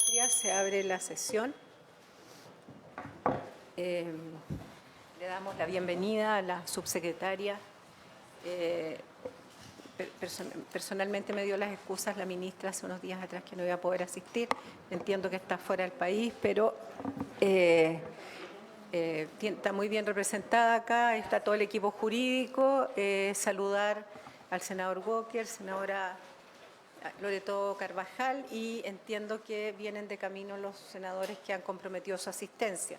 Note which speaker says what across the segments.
Speaker 1: Patria, se abre la sesión. Le damos la bienvenida a la subsecretaria. Personalmente me dio las excusas la ministra hace unos días atrás que no iba a poder asistir. Entiendo que está fuera del país, pero está muy bien representada acá, está todo el equipo jurídico. Saludar al senador Walker, senadora Loreto Carvajal, y entiendo que vienen de camino los senadores que han comprometido su asistencia.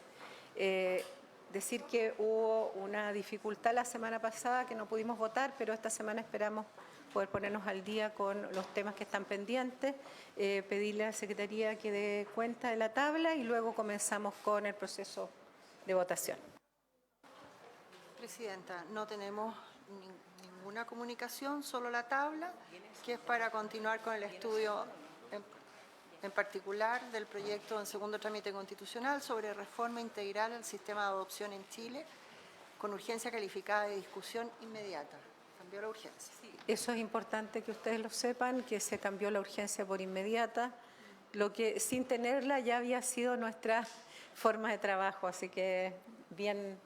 Speaker 1: Decir que hubo una dificultad la semana pasada que no pudimos votar, pero esta semana esperamos poder ponernos al día con los temas que están pendientes, pedirle a la Secretaría que dé cuenta de la tabla y luego comenzamos con el proceso de votación.
Speaker 2: Presidenta, no tenemos ninguna comunicación, solo la tabla, que es para continuar con el estudio en particular del proyecto en segundo trámite constitucional sobre reforma integral al sistema de adopción en Chile, con urgencia calificada de discusión inmediata. Cambió la urgencia.
Speaker 1: Sí, eso es importante que ustedes lo sepan, que se cambió la urgencia por inmediata, lo que sin tenerla ya había sido nuestra forma de trabajo, así que bien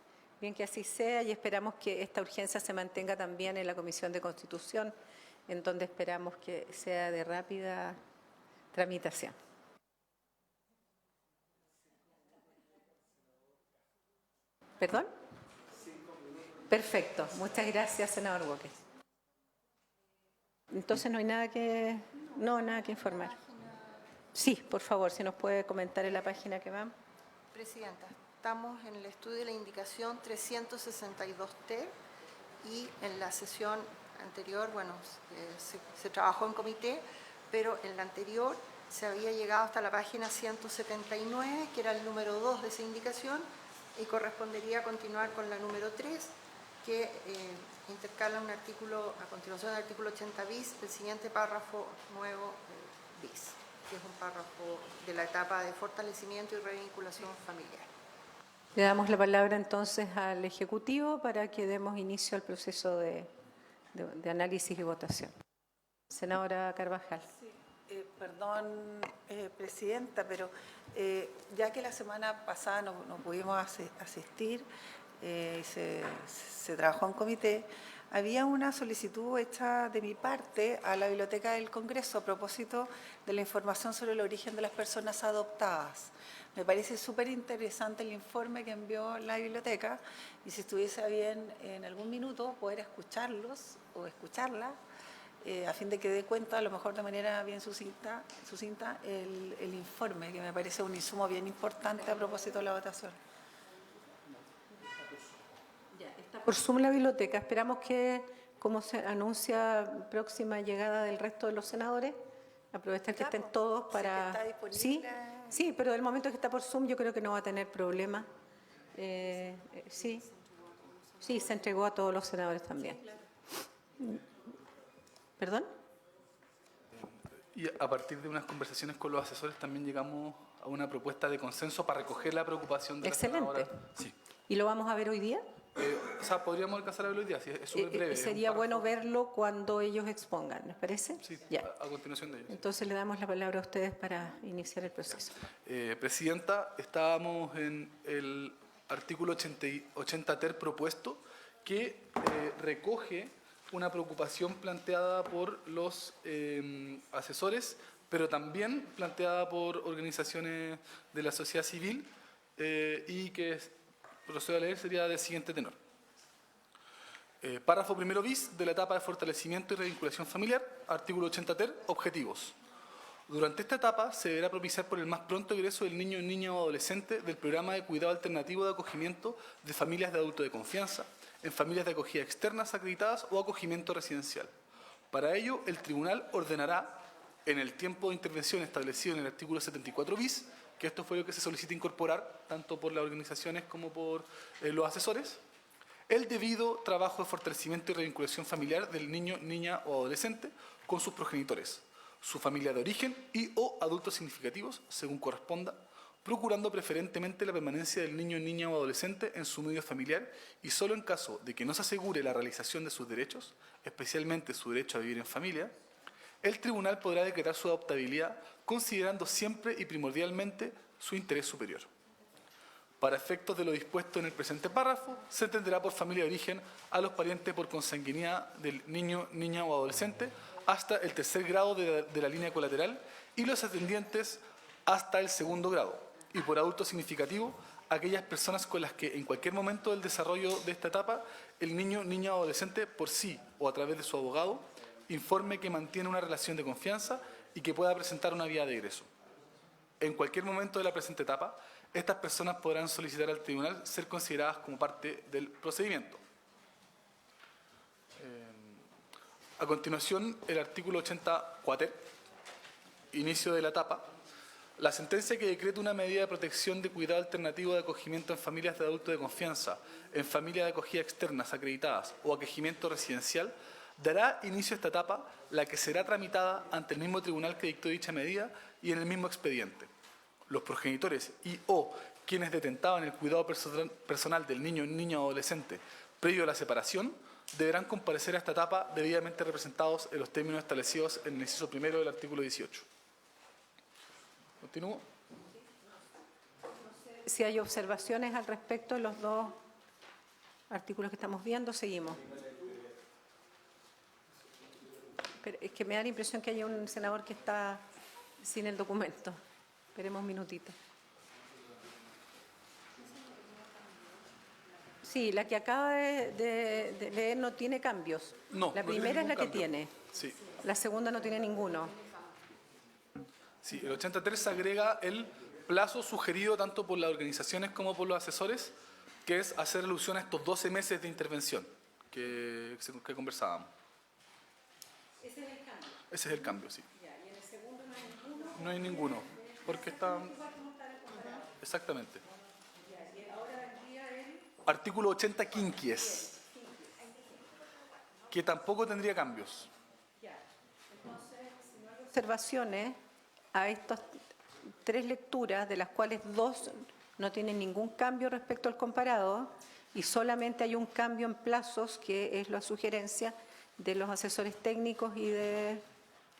Speaker 1: que así sea, y esperamos que esta urgencia se mantenga también en la Comisión de Constitución, en donde esperamos que sea de rápida tramitación. ¿Perdón? Perfecto. Muchas gracias, senador Walker. Entonces no hay nada que informar. Sí, por favor, si nos puede comentar en la página que vamos.
Speaker 2: Presidenta, estamos en el estudio de la indicación 362T y en la sesión anterior, bueno, se trabajó en comité, pero en la anterior se había llegado hasta la página 179, que era el número 2 de esa indicación, y correspondería continuar con la número 3, que intercala un artículo, a continuación del artículo 80 bis, el siguiente párrafo nuevo bis, que es un párrafo de la etapa de fortalecimiento y revinculación familiar.
Speaker 1: Le damos la palabra entonces al Ejecutivo para que demos inicio al proceso de análisis y votación. Senadora Carvajal.
Speaker 3: Sí, perdón, Presidenta, pero ya que la semana pasada no pudimos asistir, se trabajó en comité, había una solicitud hecha de mi parte a la Biblioteca del Congreso a propósito de la información sobre el origen de las personas adoptadas. Me parece súper interesante el informe que envió la biblioteca y si estuviese bien en algún minuto poder escucharlos o escucharla a fin de que dé cuenta, a lo mejor de manera bien sucinta el informe, que me parece un insumo bien importante a propósito de la votación.
Speaker 1: Está por Zoom la biblioteca. Esperamos que, como se anuncia próxima llegada del resto de los senadores, aprovechar que estén todos para...
Speaker 3: Sí,
Speaker 1: sí, pero del momento que está por Zoom yo creo que no va a tener problema. Sí, se entregó a todos los senadores también. ¿Perdón?
Speaker 4: Y a partir de unas conversaciones con los asesores también llegamos a una propuesta de consenso para recoger la preocupación de la senadora.
Speaker 1: Sí. ¿Y lo vamos a ver hoy día?
Speaker 4: O sea, podríamos alcanzar a verlo hoy día, sí, es súper breve.
Speaker 1: Sería bueno verlo cuando ellos expongan, ¿les parece?
Speaker 4: Sí,
Speaker 1: ya.
Speaker 4: A continuación de ellos.
Speaker 1: Entonces le damos la palabra a ustedes para iniciar el proceso.
Speaker 4: Presidenta, estábamos en el artículo 80 ter propuesto que recoge una preocupación planteada por los asesores, pero también planteada por organizaciones de la sociedad civil y que procedo a leer sería del siguiente tenor. Párrafo primero bis de la etapa de fortalecimiento y revinculación familiar, artículo 80 ter, objetivos. Durante esta etapa se deberá propiciar por el más pronto egreso del niño, niña o adolescente del programa de cuidado alternativo de acogimiento de familias de adultos de confianza, en familias de acogida externas acreditadas o acogimiento residencial. Para ello, el tribunal ordenará, en el tiempo de intervención establecido en el artículo 74 bis, que esto fue lo que se solicita incorporar, tanto por las organizaciones como por los asesores, el debido trabajo de fortalecimiento y revinculación familiar del niño, niña o adolescente con sus progenitores, su familia de origen y o adultos significativos, según corresponda, procurando preferentemente la permanencia del niño, niña o adolescente en su medio familiar y solo en caso de que no se asegure la realización de sus derechos, especialmente su derecho a vivir en familia, el tribunal podrá decretar su adoptabilidad considerando siempre y primordialmente su interés superior. Para efectos de lo dispuesto en el presente párrafo, se entenderá por familia de origen a los parientes por consanguinidad del niño, niña o adolescente hasta el tercer grado de la línea colateral y los atendientes hasta el segundo grado. Y por adulto significativo, aquellas personas con las que en cualquier momento del desarrollo de esta etapa, el niño, niña o adolescente por sí o a través de su abogado, informe que mantiene una relación de confianza y que pueda presentar una vía de egreso. En cualquier momento de la presente etapa, estas personas podrán solicitar al tribunal ser consideradas como parte del procedimiento. A continuación, el artículo 84, inicio de la etapa. La sentencia que decreta una medida de protección de cuidado alternativo de acogimiento en familias de adultos de confianza, en familias de acogida externas acreditadas o acogimiento residencial, dará inicio a esta etapa, la que será tramitada ante el mismo tribunal que dictó dicha medida y en el mismo expediente. Los progenitores y o quienes detentaban el cuidado personal del niño, niña o adolescente previo a la separación, deberán comparecer a esta etapa debidamente representados en los términos establecidos en el inciso primero del artículo 18. ¿Continúo?
Speaker 1: Si hay observaciones al respecto de los dos artículos que estamos viendo, seguimos. Pero es que me da la impresión que hay un senador que está sin el documento. Esperemos un minutito. Sí, la que acaba de leer no tiene cambios.
Speaker 4: No,
Speaker 1: la
Speaker 4: no
Speaker 1: primera es la que
Speaker 4: cambio.
Speaker 1: tiene.
Speaker 4: Sí.
Speaker 1: La segunda no tiene ninguno.
Speaker 4: Sí, el 83 agrega el plazo sugerido tanto por las organizaciones como por los asesores, que es hacer alusión a estos 12 meses de intervención que conversábamos.
Speaker 1: Ese es el cambio.
Speaker 4: Ese es el cambio, sí.
Speaker 1: Ya, y en el segundo no hay ninguno.
Speaker 4: No hay ninguno, porque está... Exactamente. Artículo 80 quinquies, que tampoco tendría cambios.
Speaker 1: Observaciones a estas tres lecturas, de las cuales dos no tienen ningún cambio respecto al comparado y solamente hay un cambio en plazos, que es la sugerencia de los asesores técnicos y de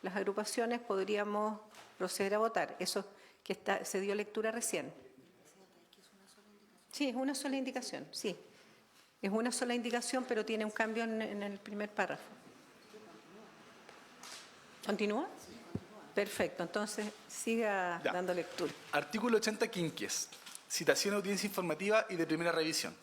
Speaker 1: las agrupaciones, podríamos proceder a votar. Eso que se dio lectura recién. Sí, es una sola indicación, sí. Es una sola indicación, pero tiene un cambio en el primer párrafo. ¿Continúa? Perfecto, entonces siga
Speaker 4: Ya.
Speaker 1: dando lectura.
Speaker 4: Artículo 80 quinquies, citación, audiencia informativa y de primera revisión.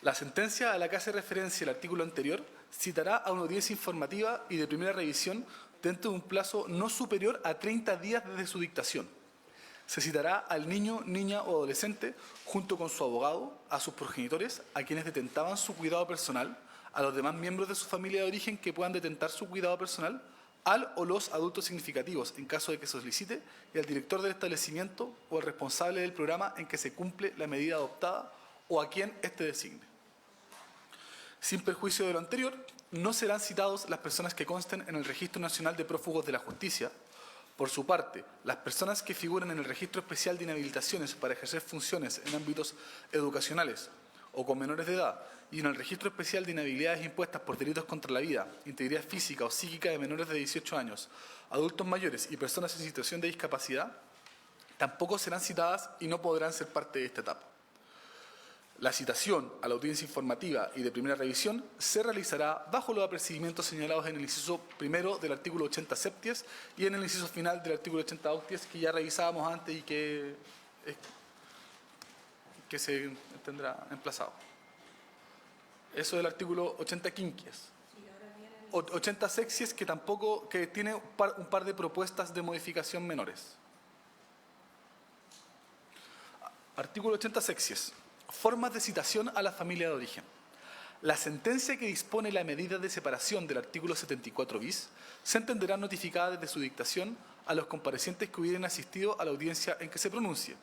Speaker 4: La sentencia a la que hace referencia el artículo anterior citará a una audiencia informativa y de primera revisión dentro de un plazo no superior a 30 días desde su dictación. Se citará al niño, niña o adolescente junto con su abogado, a sus progenitores, a quienes detentaban su cuidado personal, a los demás miembros de su familia de origen que puedan detentar su cuidado personal, al o los adultos significativos en caso de que se solicite, y al director del establecimiento o al responsable del programa en que se cumple la medida adoptada o a quien éste designe. Sin perjuicio de lo anterior, no serán citados las personas que consten en el Registro Nacional de Prófugos de la Justicia. Por su parte, las personas que figuren en el Registro Especial de Inhabilitaciones para ejercer funciones en ámbitos educacionales o con menores de edad y en el Registro Especial de Inhabilidades impuestas por delitos contra la vida, integridad física o psíquica de menores de 18 años, adultos mayores y personas en situación de discapacidad, tampoco serán citadas y no podrán ser parte de esta etapa. La citación a la audiencia informativa y de primera revisión se realizará bajo los apercibimientos señalados en el inciso primero del artículo 80 septies y en el inciso final del artículo 80 octies, que ya revisábamos antes y que se tendrá emplazado. Eso del artículo 80 quinquies. 80 sexies, que tampoco, que tiene un par de propuestas de modificación menores. Artículo 80 sexies. Formas de citación a la familia de origen. La sentencia que dispone la medida de separación del artículo 74 bis se entenderá notificada desde su dictación a los comparecientes que hubieran asistido a la audiencia en que se pronuncie.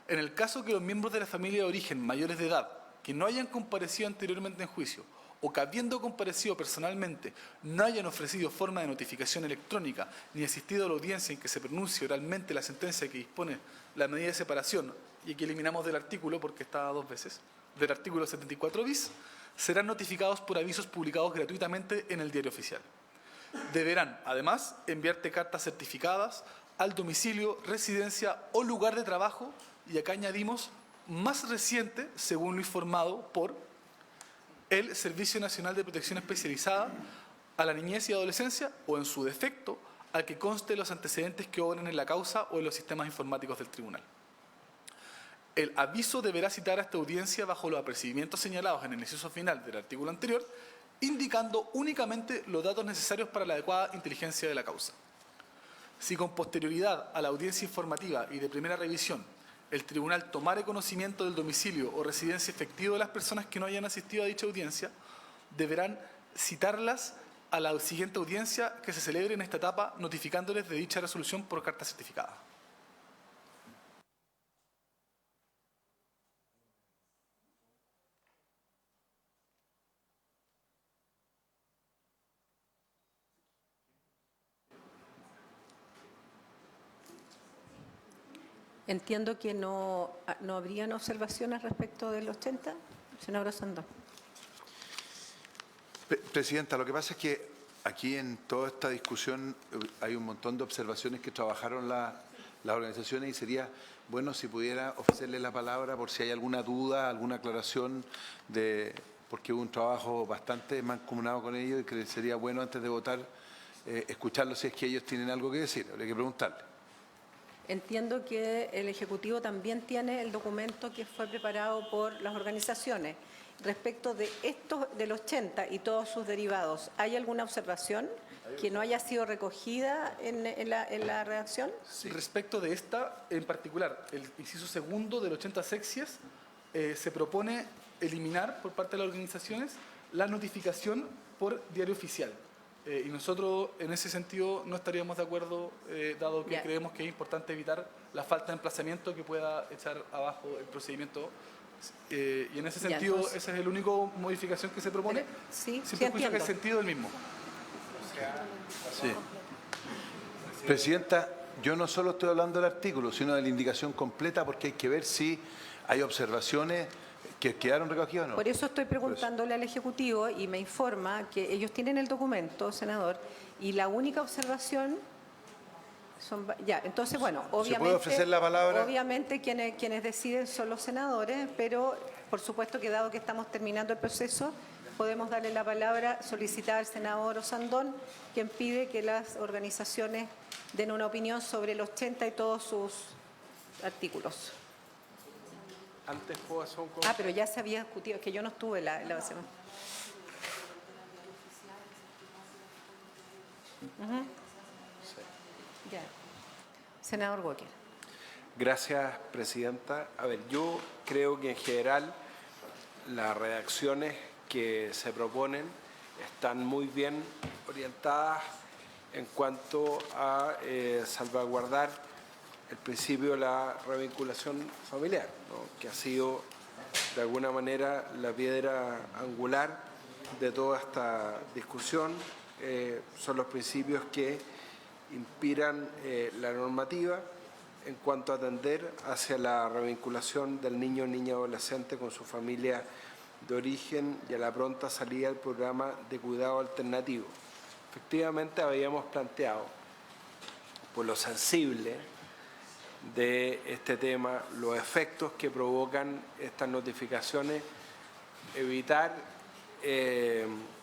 Speaker 4: En el caso que los miembros de la familia de origen mayores de edad que no hayan comparecido anteriormente en juicio o que habiendo comparecido personalmente no hayan ofrecido forma de notificación electrónica ni asistido a la audiencia en que se pronuncie oralmente la sentencia que dispone la medida de separación, y aquí eliminamos del artículo porque está dos veces, del artículo 74 bis, serán notificados por avisos publicados gratuitamente en el Diario Oficial. Deberán, además, enviarte cartas certificadas al domicilio, residencia o lugar de trabajo, y acá añadimos más reciente, según lo informado por el Servicio Nacional de Protección Especializada a la niñez y adolescencia, o en su defecto, al que conste los antecedentes que obren en la causa o en los sistemas informáticos del tribunal. El aviso deberá citar a esta audiencia bajo los apercibimientos señalados en el inciso final del artículo anterior, indicando únicamente los datos necesarios para la adecuada inteligencia de la causa. Si con posterioridad a la audiencia informativa y de primera revisión el tribunal tomare conocimiento del domicilio o residencia efectiva de las personas que no hayan asistido a dicha audiencia, deberán citarlas a la siguiente audiencia que se celebre en esta etapa, notificándoles de dicha resolución por carta certificada.
Speaker 1: Entiendo que no habrían observaciones respecto del 80. Senadora Sandón.
Speaker 5: Presidenta, lo que pasa es que aquí en toda esta discusión hay un montón de observaciones que trabajaron las organizaciones y sería bueno si pudiera ofrecerle la palabra por si hay alguna duda, alguna aclaración, porque hubo un trabajo bastante mancomunado con ellos y que sería bueno antes de votar escucharlos si es que ellos tienen algo que decir, habría que preguntarle.
Speaker 1: Entiendo que el Ejecutivo también tiene el documento que fue preparado por las organizaciones. Respecto de estos del 80 y todos sus derivados, ¿hay alguna observación que no haya sido recogida en la redacción?
Speaker 4: Sí. Respecto de esta, en particular, el inciso segundo del 80 sexias, se propone eliminar por parte de las organizaciones la notificación por diario oficial. Y nosotros en ese sentido no estaríamos de acuerdo, dado que creemos que es importante evitar la falta de emplazamiento que pueda echar abajo el procedimiento. Y en ese sentido, entonces, esa es la única modificación que se propone.
Speaker 1: Sí,
Speaker 4: siempre escucho que el sentido es el mismo.
Speaker 5: Sí. Presidenta, yo no solo estoy hablando del artículo, sino de la indicación completa, porque hay que ver si hay observaciones que quedaron recogidas o no.
Speaker 1: Por eso estoy preguntándole al Ejecutivo y me informa que ellos tienen el documento, senador, y la única observación son... Ya, entonces, bueno, obviamente...
Speaker 5: ¿Se puede ofrecer la palabra?
Speaker 1: Obviamente quienes deciden son los senadores, pero por supuesto que dado que estamos terminando el proceso, podemos darle la palabra, solicitar al senador Osandón, quien pide que las organizaciones den una opinión sobre el 80 y todos sus artículos.
Speaker 6: Antes puedo hacer un
Speaker 1: pero ya se había discutido, es que yo no estuve la semana. Ya. Senador Walker.
Speaker 6: Gracias, presidenta. A ver, yo creo que en general las redacciones que se proponen están muy bien orientadas en cuanto a salvaguardar el principio de la revinculación familiar, ¿no? Que ha sido de alguna manera la piedra angular de toda esta discusión. Son los principios que inspiran la normativa en cuanto a atender hacia la revinculación del niño o niña adolescente con su familia de origen y a la pronta salida del programa de cuidado alternativo. Efectivamente, habíamos planteado, por lo sensible de este tema, los efectos que provocan estas notificaciones, evitar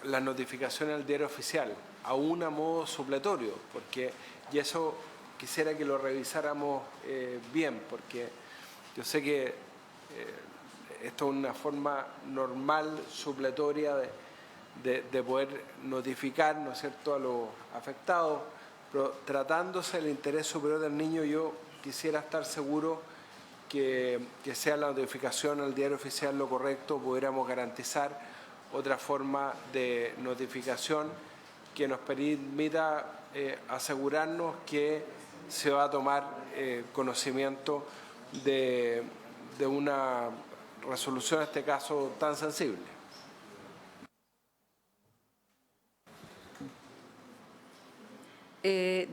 Speaker 6: las notificaciones al diario oficial, aún a modo supletorio, porque, y eso quisiera que lo revisáramos bien, porque yo sé que esto es una forma normal, supletoria de poder notificar, ¿no es cierto?, a los afectados, pero tratándose del interés superior del niño, yo quisiera estar seguro que sea la notificación al diario oficial lo correcto, pudiéramos garantizar otra forma de notificación que nos permita asegurarnos que se va a tomar conocimiento de una resolución, en este caso, tan sensible.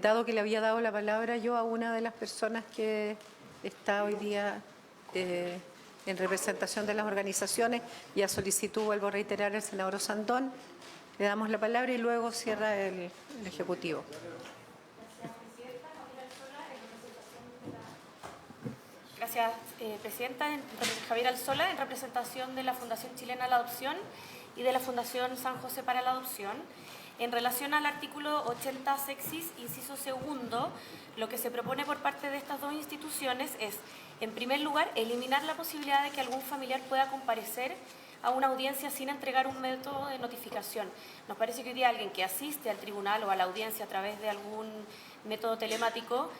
Speaker 1: Dado que le había dado la palabra yo a una de las personas que está hoy día en representación de las organizaciones y a solicitud, vuelvo a reiterar, el senador Osandón, le damos la palabra y luego cierra el Ejecutivo.
Speaker 7: Gracias, Presidenta. Javier Alzola, en representación de la Fundación Chilena a la Adopción y de la Fundación San José para la Adopción. En relación al artículo 80 sexis, inciso segundo, lo que se propone por parte de estas dos instituciones es, en primer lugar, eliminar la posibilidad de que algún familiar pueda comparecer a una audiencia sin entregar un método de notificación. Nos parece que hoy día alguien que asiste al tribunal o a la audiencia a través de algún método telemático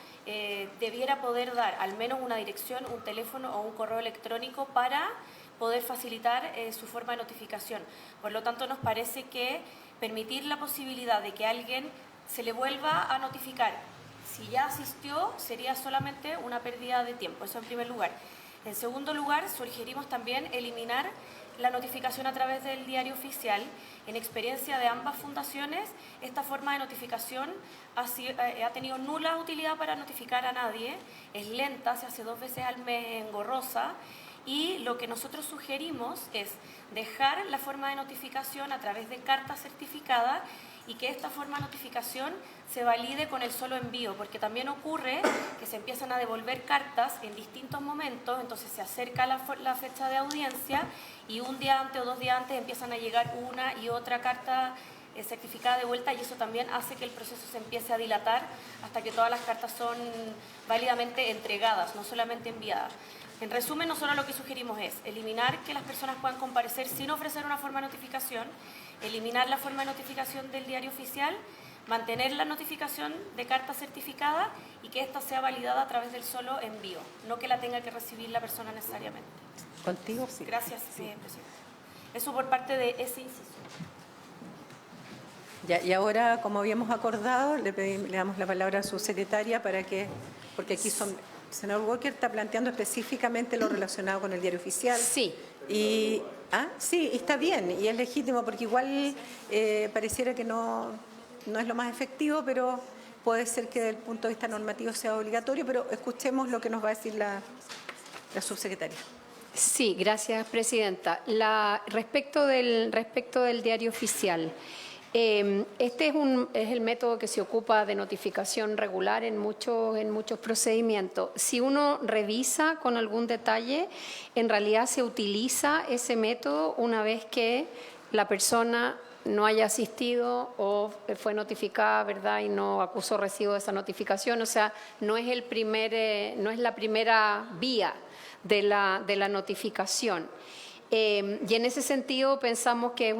Speaker 7: debiera poder dar al menos una dirección, un teléfono o un correo electrónico para poder facilitar su forma de notificación. Por lo tanto, nos parece que permitir la posibilidad de que alguien se le vuelva a notificar si ya asistió sería solamente una pérdida de tiempo, eso en primer lugar. En segundo lugar, sugerimos también eliminar la notificación a través del diario oficial. En experiencia de ambas fundaciones, esta forma de notificación ha tenido nula utilidad para notificar a nadie, es lenta, se hace 2 veces al mes, engorrosa, y lo que nosotros sugerimos es dejar la forma de notificación a través de carta certificada y que esta forma de notificación se valide con el solo envío, porque también ocurre que se empiezan a devolver cartas en distintos momentos, entonces se acerca la fecha de audiencia y un día antes o 2 días antes empiezan a llegar una y otra carta certificada de vuelta, y eso también hace que el proceso se empiece a dilatar hasta que todas las cartas son válidamente entregadas, no solamente enviadas. En resumen, nosotros lo que sugerimos es eliminar que las personas puedan comparecer sin ofrecer una forma de notificación, eliminar la forma de notificación del diario oficial, mantener la notificación de carta certificada y que ésta sea validada a través del solo envío, no que la tenga que recibir la persona necesariamente.
Speaker 1: ¿Contigo? Sí.
Speaker 7: Gracias, Presidenta. Eso por parte de ese inciso.
Speaker 1: Ya, y ahora, como habíamos acordado, le damos la palabra a su secretaria para que, porque aquí el senador Walker está planteando específicamente lo relacionado con el diario oficial.
Speaker 8: Sí.
Speaker 1: Y, sí, está bien, y es legítimo, porque igual pareciera que no es lo más efectivo, pero puede ser que desde el punto de vista normativo sea obligatorio, pero escuchemos lo que nos va a decir la subsecretaria.
Speaker 8: Sí, gracias, Presidenta. Respecto del diario oficial, este es el método que se ocupa de notificación regular en muchos procedimientos. Si uno revisa con algún detalle, en realidad se utiliza ese método una vez que la persona no haya asistido o fue notificada, ¿verdad?, y no acusó recibo de esa notificación. O sea, no es la primera vía de la notificación. Y en ese sentido pensamos que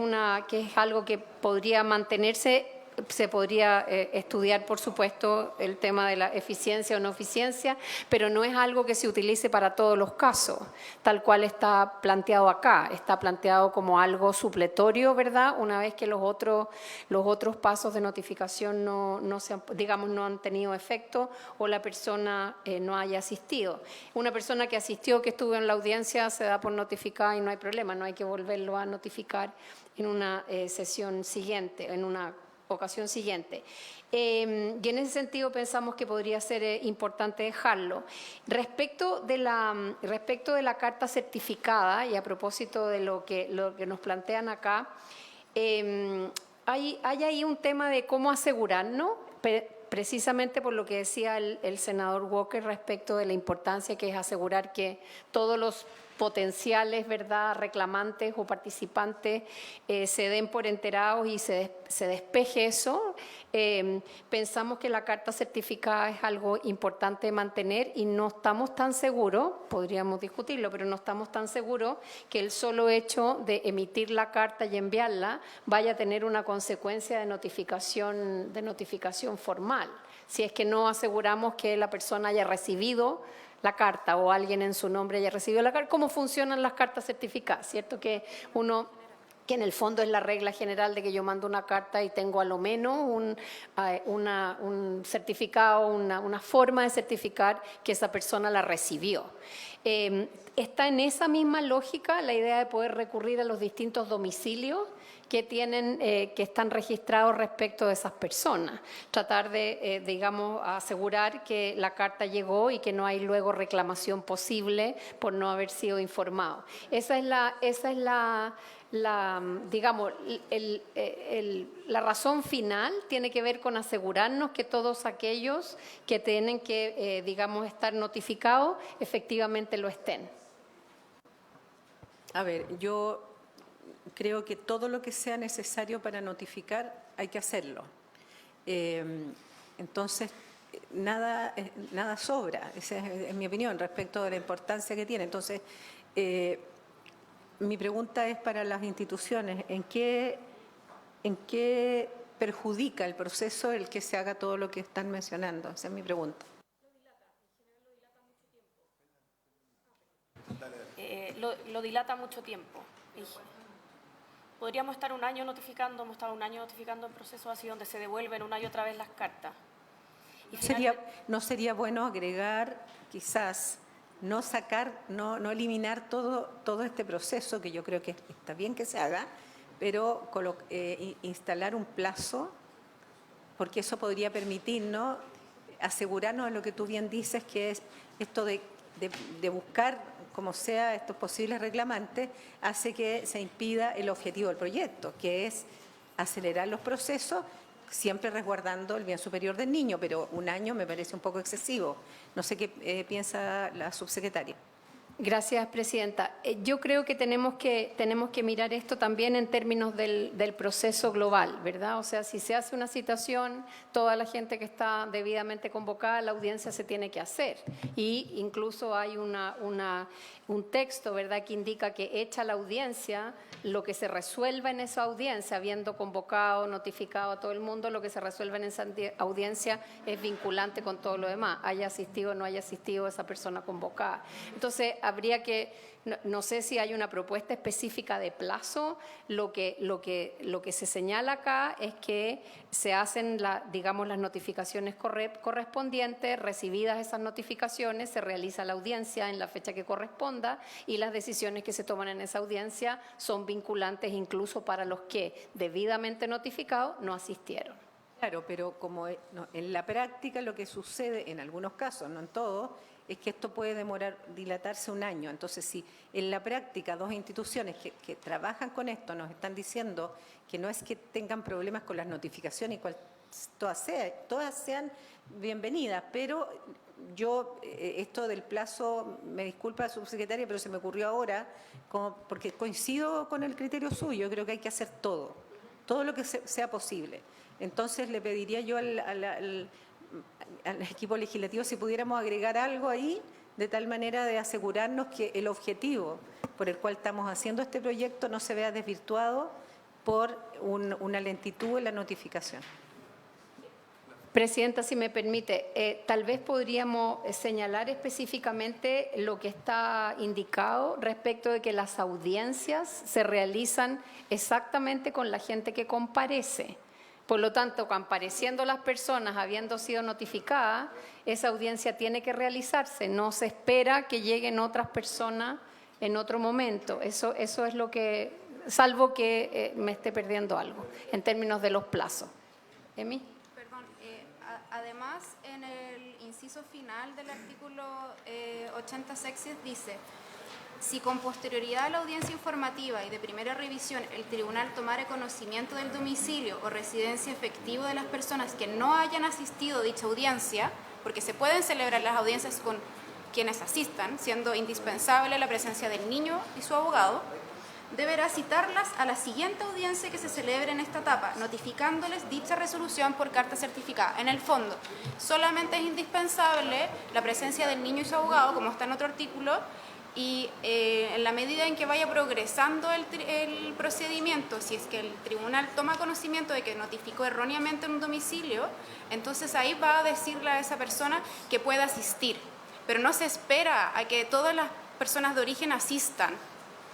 Speaker 8: es algo que podría mantenerse. Se podría estudiar, por supuesto, el tema de la eficiencia o no eficiencia, pero no es algo que se utilice para todos los casos, tal cual está planteado acá. Está planteado como algo supletorio, ¿verdad?, una vez que los otros pasos de notificación no han tenido efecto o la persona no haya asistido. Una persona que asistió, que estuvo en la audiencia, se da por notificada y no hay problema, no hay que volverlo a notificar en una sesión siguiente, en una ocasión siguiente. Y en ese sentido pensamos que podría ser importante dejarlo. Respecto de la carta certificada, y a propósito de lo que nos plantean acá, hay ahí un tema de cómo asegurarnos, precisamente por lo que decía el senador Walker respecto de la importancia que es asegurar que todos los potenciales, ¿verdad?, reclamantes o participantes se den por enterados y se despeje eso. Pensamos que la carta certificada es algo importante de mantener y no estamos tan seguros, podríamos discutirlo, pero no estamos tan seguros que el solo hecho de emitir la carta y enviarla vaya a tener una consecuencia de notificación formal. Si es que no aseguramos que la persona haya recibido la carta o alguien en su nombre haya recibido la carta. ¿Cómo funcionan las cartas certificadas? ¿Cierto? Que en el fondo es la regla general de que yo mando una carta y tengo a lo menos un certificado, una forma de certificar que esa persona la recibió. Está en esa misma lógica la idea de poder recurrir a los distintos domicilios que están registrados respecto de esas personas. Tratar de, asegurar que la carta llegó y que no hay luego reclamación posible por no haber sido informado. Esa es digamos, la razón final tiene que ver con asegurarnos que todos aquellos que tienen que, digamos, estar notificados, efectivamente lo estén.
Speaker 1: A ver, yo creo que todo lo que sea necesario para notificar hay que hacerlo. Entonces, nada sobra, esa es mi opinión respecto de la importancia que tiene. Entonces, mi pregunta es para las instituciones, ¿en qué perjudica el proceso el que se haga todo lo que están mencionando? Esa es mi pregunta.
Speaker 7: Lo dilata mucho tiempo. Podríamos estar un año notificando, hemos estado un año notificando en procesos así donde se devuelven una y otra vez las cartas.
Speaker 1: ¿No sería bueno agregar, quizás, no eliminar todo este proceso, que yo creo que está bien que se haga, pero instalar un plazo, porque eso podría permitirnos asegurarnos de lo que tú bien dices, que es esto de buscar, como sea, estos posibles reclamantes, hace que se impida el objetivo del proyecto, que es acelerar los procesos, siempre resguardando el bien superior del niño, pero un año me parece un poco excesivo. No sé qué piensa la subsecretaria.
Speaker 8: Gracias, presidenta. Yo creo que tenemos que mirar esto también en términos del proceso global, ¿verdad? O sea, si se hace una citación, toda la gente que está debidamente convocada, la audiencia se tiene que hacer. Y incluso hay un texto, ¿verdad?, que indica que hecha la audiencia, lo que se resuelva en esa audiencia, habiendo convocado, notificado a todo el mundo, lo que se resuelva en esa audiencia es vinculante con todo lo demás, haya asistido o no haya asistido esa persona convocada. Entonces, habría que, no sé si hay una propuesta específica de plazo, lo que se señala acá es que se hacen, digamos, las notificaciones correspondientes, recibidas esas notificaciones, se realiza la audiencia en la fecha que corresponda y las decisiones que se toman en esa audiencia son vinculantes incluso para los que debidamente notificados no asistieron.
Speaker 1: Claro, pero como en la práctica lo que sucede en algunos casos, no en todos, es que esto puede dilatarse un año. Entonces, si en la práctica dos instituciones que trabajan con esto nos están diciendo que no es que tengan problemas con las notificaciones, todas sean bienvenidas, pero yo, esto del plazo, me disculpa, subsecretaria, pero se me ocurrió ahora, porque coincido con el criterio suyo, creo que hay que hacer todo lo que sea posible. Entonces, le pediría yo al equipo legislativo si pudiéramos agregar algo ahí, de tal manera de asegurarnos que el objetivo por el cual estamos haciendo este proyecto no se vea desvirtuado por una lentitud en la notificación.
Speaker 8: Presidenta, si me permite, tal vez podríamos señalar específicamente lo que está indicado respecto de que las audiencias se realizan exactamente con la gente que comparece. Por lo tanto, compareciendo las personas, habiendo sido notificadas, esa audiencia tiene que realizarse. No se espera que lleguen otras personas en otro momento. Eso es lo que, salvo que me esté perdiendo algo en términos de los plazos. ¿Emi?
Speaker 9: Perdón, además en el inciso final del artículo 80 sexis dice: si con posterioridad a la audiencia informativa y de primera revisión el tribunal tomare conocimiento del domicilio o residencia efectivo de las personas que no hayan asistido a dicha audiencia, porque se pueden celebrar las audiencias con quienes asistan, siendo indispensable la presencia del niño y su abogado, deberá citarlas a la siguiente audiencia que se celebre en esta etapa, notificándoles dicha resolución por carta certificada. En el fondo, solamente es indispensable la presencia del niño y su abogado, como está en otro artículo, y en la medida en que vaya progresando el procedimiento, si es que el tribunal toma conocimiento de que notificó erróneamente en un domicilio, entonces ahí va a decirle a esa persona que pueda asistir. Pero no se espera a que todas las personas de origen asistan,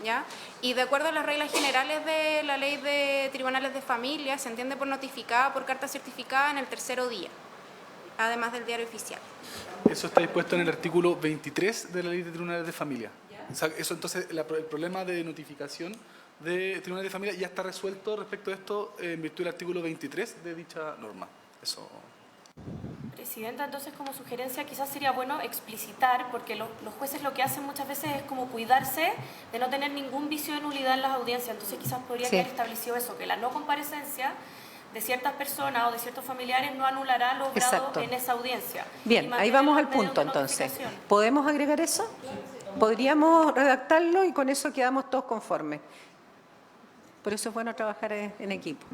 Speaker 9: ¿ya? Y de acuerdo a las reglas generales de la ley de tribunales de familia, se entiende por notificada, por carta certificada en el tercero día, además del diario oficial.
Speaker 4: Eso está dispuesto en el artículo 23 de la Ley de Tribunales de Familia. O sea, eso, entonces, el problema de notificación de Tribunales de Familia ya está resuelto respecto a esto en virtud del artículo 23 de dicha norma. Eso.
Speaker 7: Presidenta, entonces como sugerencia quizás sería bueno explicitar, porque los jueces lo que hacen muchas veces es como cuidarse de no tener ningún vicio de nulidad en las audiencias, entonces quizás podría quedar establecido eso, que la no comparecencia de ciertas personas o de ciertos familiares no anulará lo obrado en esa audiencia.
Speaker 1: Bien, ahí vamos al punto entonces. ¿Podemos agregar eso? Podríamos redactarlo y con eso quedamos todos conformes. Por eso es bueno trabajar en equipo.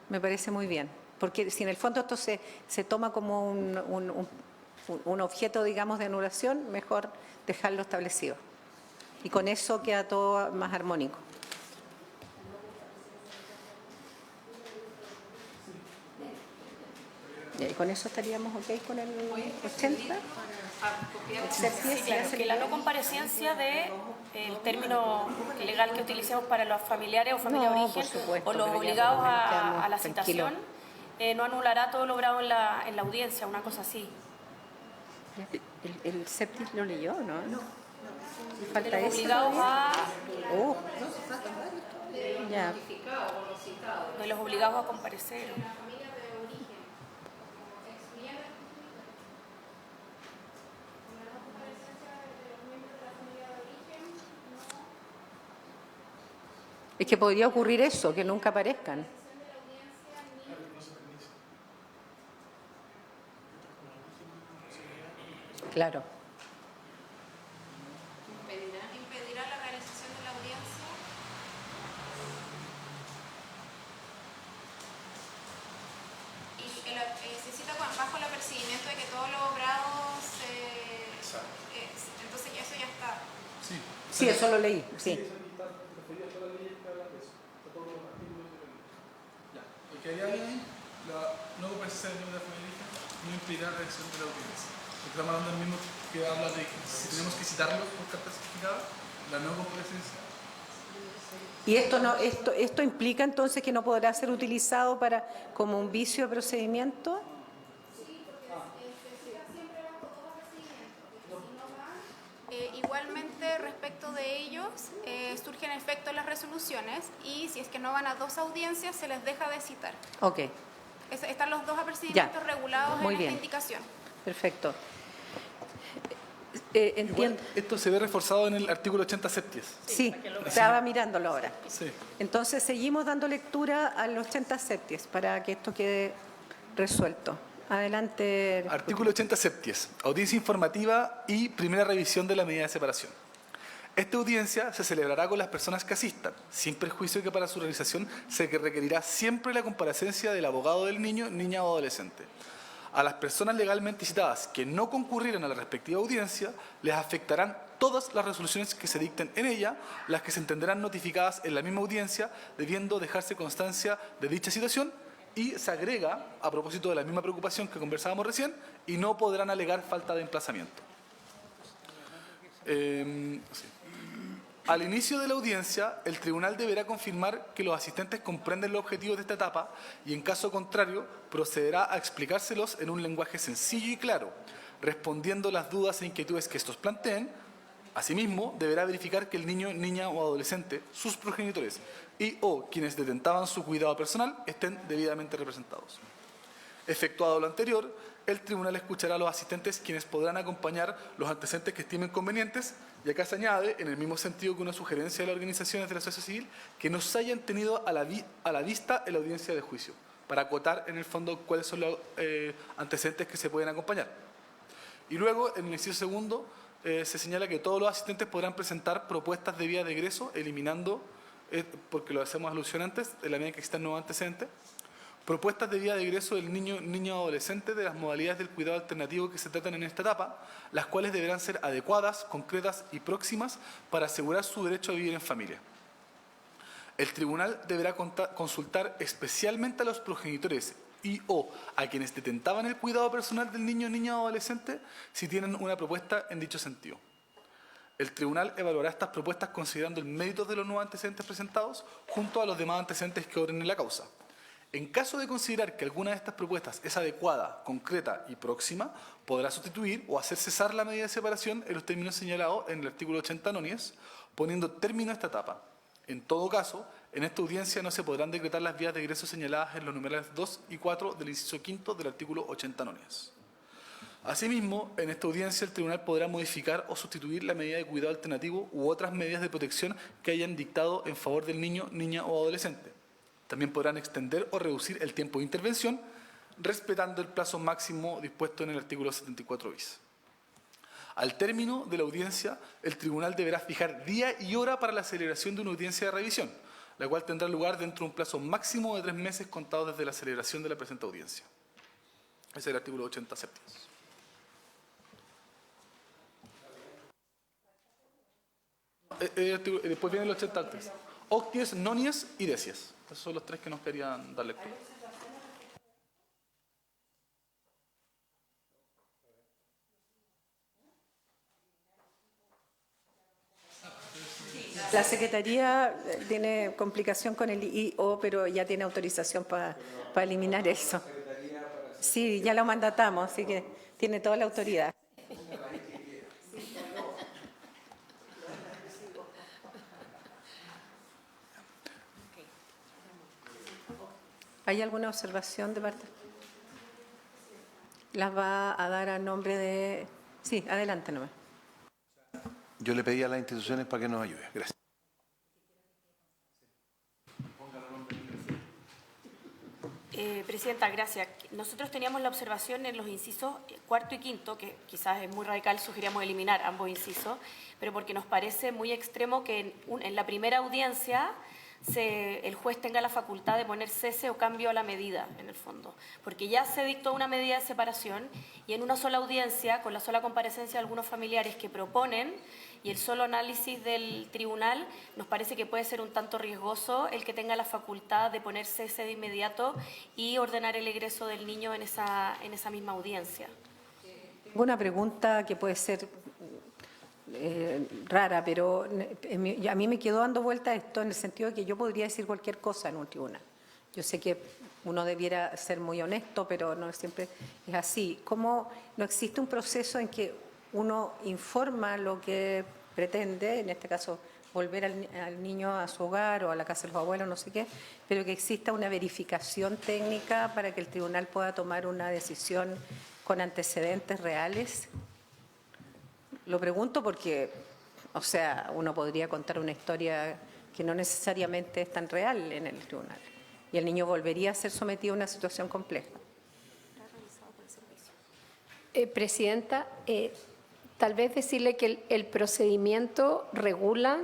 Speaker 1: Me parece muy bien. Porque si en el fondo esto se toma como un objeto, digamos, de anulación, mejor dejarlo establecido. Y con eso queda todo más armónico. Y con eso estaríamos ok con el 80.
Speaker 7: Sí, claro, que la no comparecencia del término legal que utilicemos para los familiares o familia de origen o los obligados a la citación no anulará todo lo obrado en la audiencia, una cosa así.
Speaker 1: ¿El Septis lo leyó, no? No.
Speaker 7: De los obligados a...
Speaker 1: Ya.
Speaker 7: De los obligados a comparecer.
Speaker 1: Es que podría ocurrir eso, que nunca aparezcan. Claro.
Speaker 9: ¿Impedirá la realización de la audiencia? Y se cita bajo el apercibimiento de que todo lo obrado entonces eso ya está.
Speaker 1: Sí, eso lo leí, sí.
Speaker 4: ¿Qué haría ahí? La no comparecencia del miembro de la familia no impedirá la reacción de la audiencia. Estamos hablando del mismo que habla de que si tenemos que citarlos por carta certificada, la no comparecencia.
Speaker 1: ¿Y esto implica entonces que no podrá ser utilizado como un vicio de procedimiento?
Speaker 9: Sí, porque se cita siempre bajo dos apercibimientos. Si no van, igualmente respecto de ellos surgen efectos las resoluciones y si es que no van a dos audiencias se les deja de citar.
Speaker 1: Ok.
Speaker 9: Están los dos apercibimientos regulados en esta indicación.
Speaker 1: Perfecto. Entiendo.
Speaker 4: Igual, esto se ve reforzado en el artículo 80 septies.
Speaker 1: Sí, estaba mirándolo ahora.
Speaker 4: Sí.
Speaker 1: Entonces seguimos dando lectura al 80 septies para que esto quede resuelto. Adelante.
Speaker 4: Artículo 80 septies. Audiencia informativa y primera revisión de la medida de separación. Esta audiencia se celebrará con las personas que asistan, sin perjuicio que para su realización se requerirá siempre la comparecencia del abogado del niño, niña o adolescente. A las personas legalmente citadas que no concurrieran a la respectiva audiencia, les afectarán todas las resoluciones que se dicten en ella, las que se entenderán notificadas en la misma audiencia, debiendo dejarse constancia de dicha situación, y se agrega, a propósito de la misma preocupación que conversábamos recién, y no podrán alegar falta de emplazamiento. Al inicio de la audiencia, el tribunal deberá confirmar que los asistentes comprenden los objetivos de esta etapa y, en caso contrario, procederá a explicárselos en un lenguaje sencillo y claro, respondiendo las dudas e inquietudes que estos planteen. Asimismo, deberá verificar que el niño, niña o adolescente, sus progenitores y o quienes detentaban su cuidado personal estén debidamente representados. Efectuado lo anterior, el tribunal escuchará a los asistentes quienes podrán acompañar los antecedentes que estimen convenientes, y acá se añade, en el mismo sentido que una sugerencia de las organizaciones de la sociedad civil, que no se hayan tenido a la vista en la audiencia de juicio, para acotar en el fondo cuáles son los antecedentes que se pueden acompañar. Y luego, en el inciso segundo, se señala que todos los asistentes podrán presentar propuestas de vía de egreso, eliminando, porque lo hacemos alusión antes, en la medida que existan nuevos antecedentes, propuestas de vía de egreso del niño, niña o adolescente de las modalidades del cuidado alternativo que se tratan en esta etapa, las cuales deberán ser adecuadas, concretas y próximas para asegurar su derecho a vivir en familia. El tribunal deberá consultar especialmente a los progenitores y o a quienes detentaban el cuidado personal del niño, niña o adolescente si tienen una propuesta en dicho sentido. El tribunal evaluará estas propuestas considerando el mérito de los nuevos antecedentes presentados junto a los demás antecedentes que obren en la causa. En caso de considerar que alguna de estas propuestas es adecuada, concreta y próxima, podrá sustituir o hacer cesar la medida de separación en los términos señalados en el artículo 80 nonies, poniendo término a esta etapa. En todo caso, en esta audiencia no se podrán decretar las vías de egreso señaladas en los numerales 2 y 4 del inciso quinto del artículo 80 nonies. Asimismo, en esta audiencia el tribunal podrá modificar o sustituir la medida de cuidado alternativo u otras medidas de protección que hayan dictado en favor del niño, niña o adolescente. También podrán extender o reducir el tiempo de intervención, respetando el plazo máximo dispuesto en el artículo 74 bis. Al término de la audiencia, el tribunal deberá fijar día y hora para la celebración de una audiencia de revisión, la cual tendrá lugar dentro de un plazo máximo de 3 meses contados desde la celebración de la presente audiencia. Ese es el artículo 80 séptimos. Después vienen los 80 antes. Octies, nonies y decias. Esos son los 3 que nos querían dar lectura.
Speaker 1: La Secretaría tiene complicación con el IO, pero ya tiene autorización para eliminar eso. Sí, ya lo mandatamos, así que tiene toda la autoridad. ¿Hay alguna observación de parte? Las va a dar a nombre de... Sí, adelante nomás.
Speaker 5: Yo le pedí a las instituciones para que nos ayude. Gracias.
Speaker 7: Presidenta, gracias. Nosotros teníamos la observación en los incisos cuarto y quinto, que quizás es muy radical, sugeríamos eliminar ambos incisos, pero porque nos parece muy extremo que en la primera audiencia el juez tenga la facultad de poner cese o cambio a la medida, en el fondo, porque ya se dictó una medida de separación y en una sola audiencia, con la sola comparecencia de algunos familiares que proponen y el solo análisis del tribunal, nos parece que puede ser un tanto riesgoso el que tenga la facultad de poner cese de inmediato y ordenar el egreso del niño en esa misma audiencia.
Speaker 1: Tengo una pregunta que puede ser rara, pero a mí me quedó dando vuelta esto en el sentido de que yo podría decir cualquier cosa en un tribunal. Yo sé que uno debiera ser muy honesto, pero no siempre es así. ¿Cómo no existe un proceso en que uno informa lo que pretende, en este caso volver al niño a su hogar o a la casa de los abuelos, no sé qué, pero que exista una verificación técnica para que el tribunal pueda tomar una decisión con antecedentes reales? Lo pregunto porque, o sea, uno podría contar una historia que no necesariamente es tan real en el tribunal y el niño volvería a ser sometido a una situación compleja.
Speaker 8: Presidenta, tal vez decirle que el procedimiento regula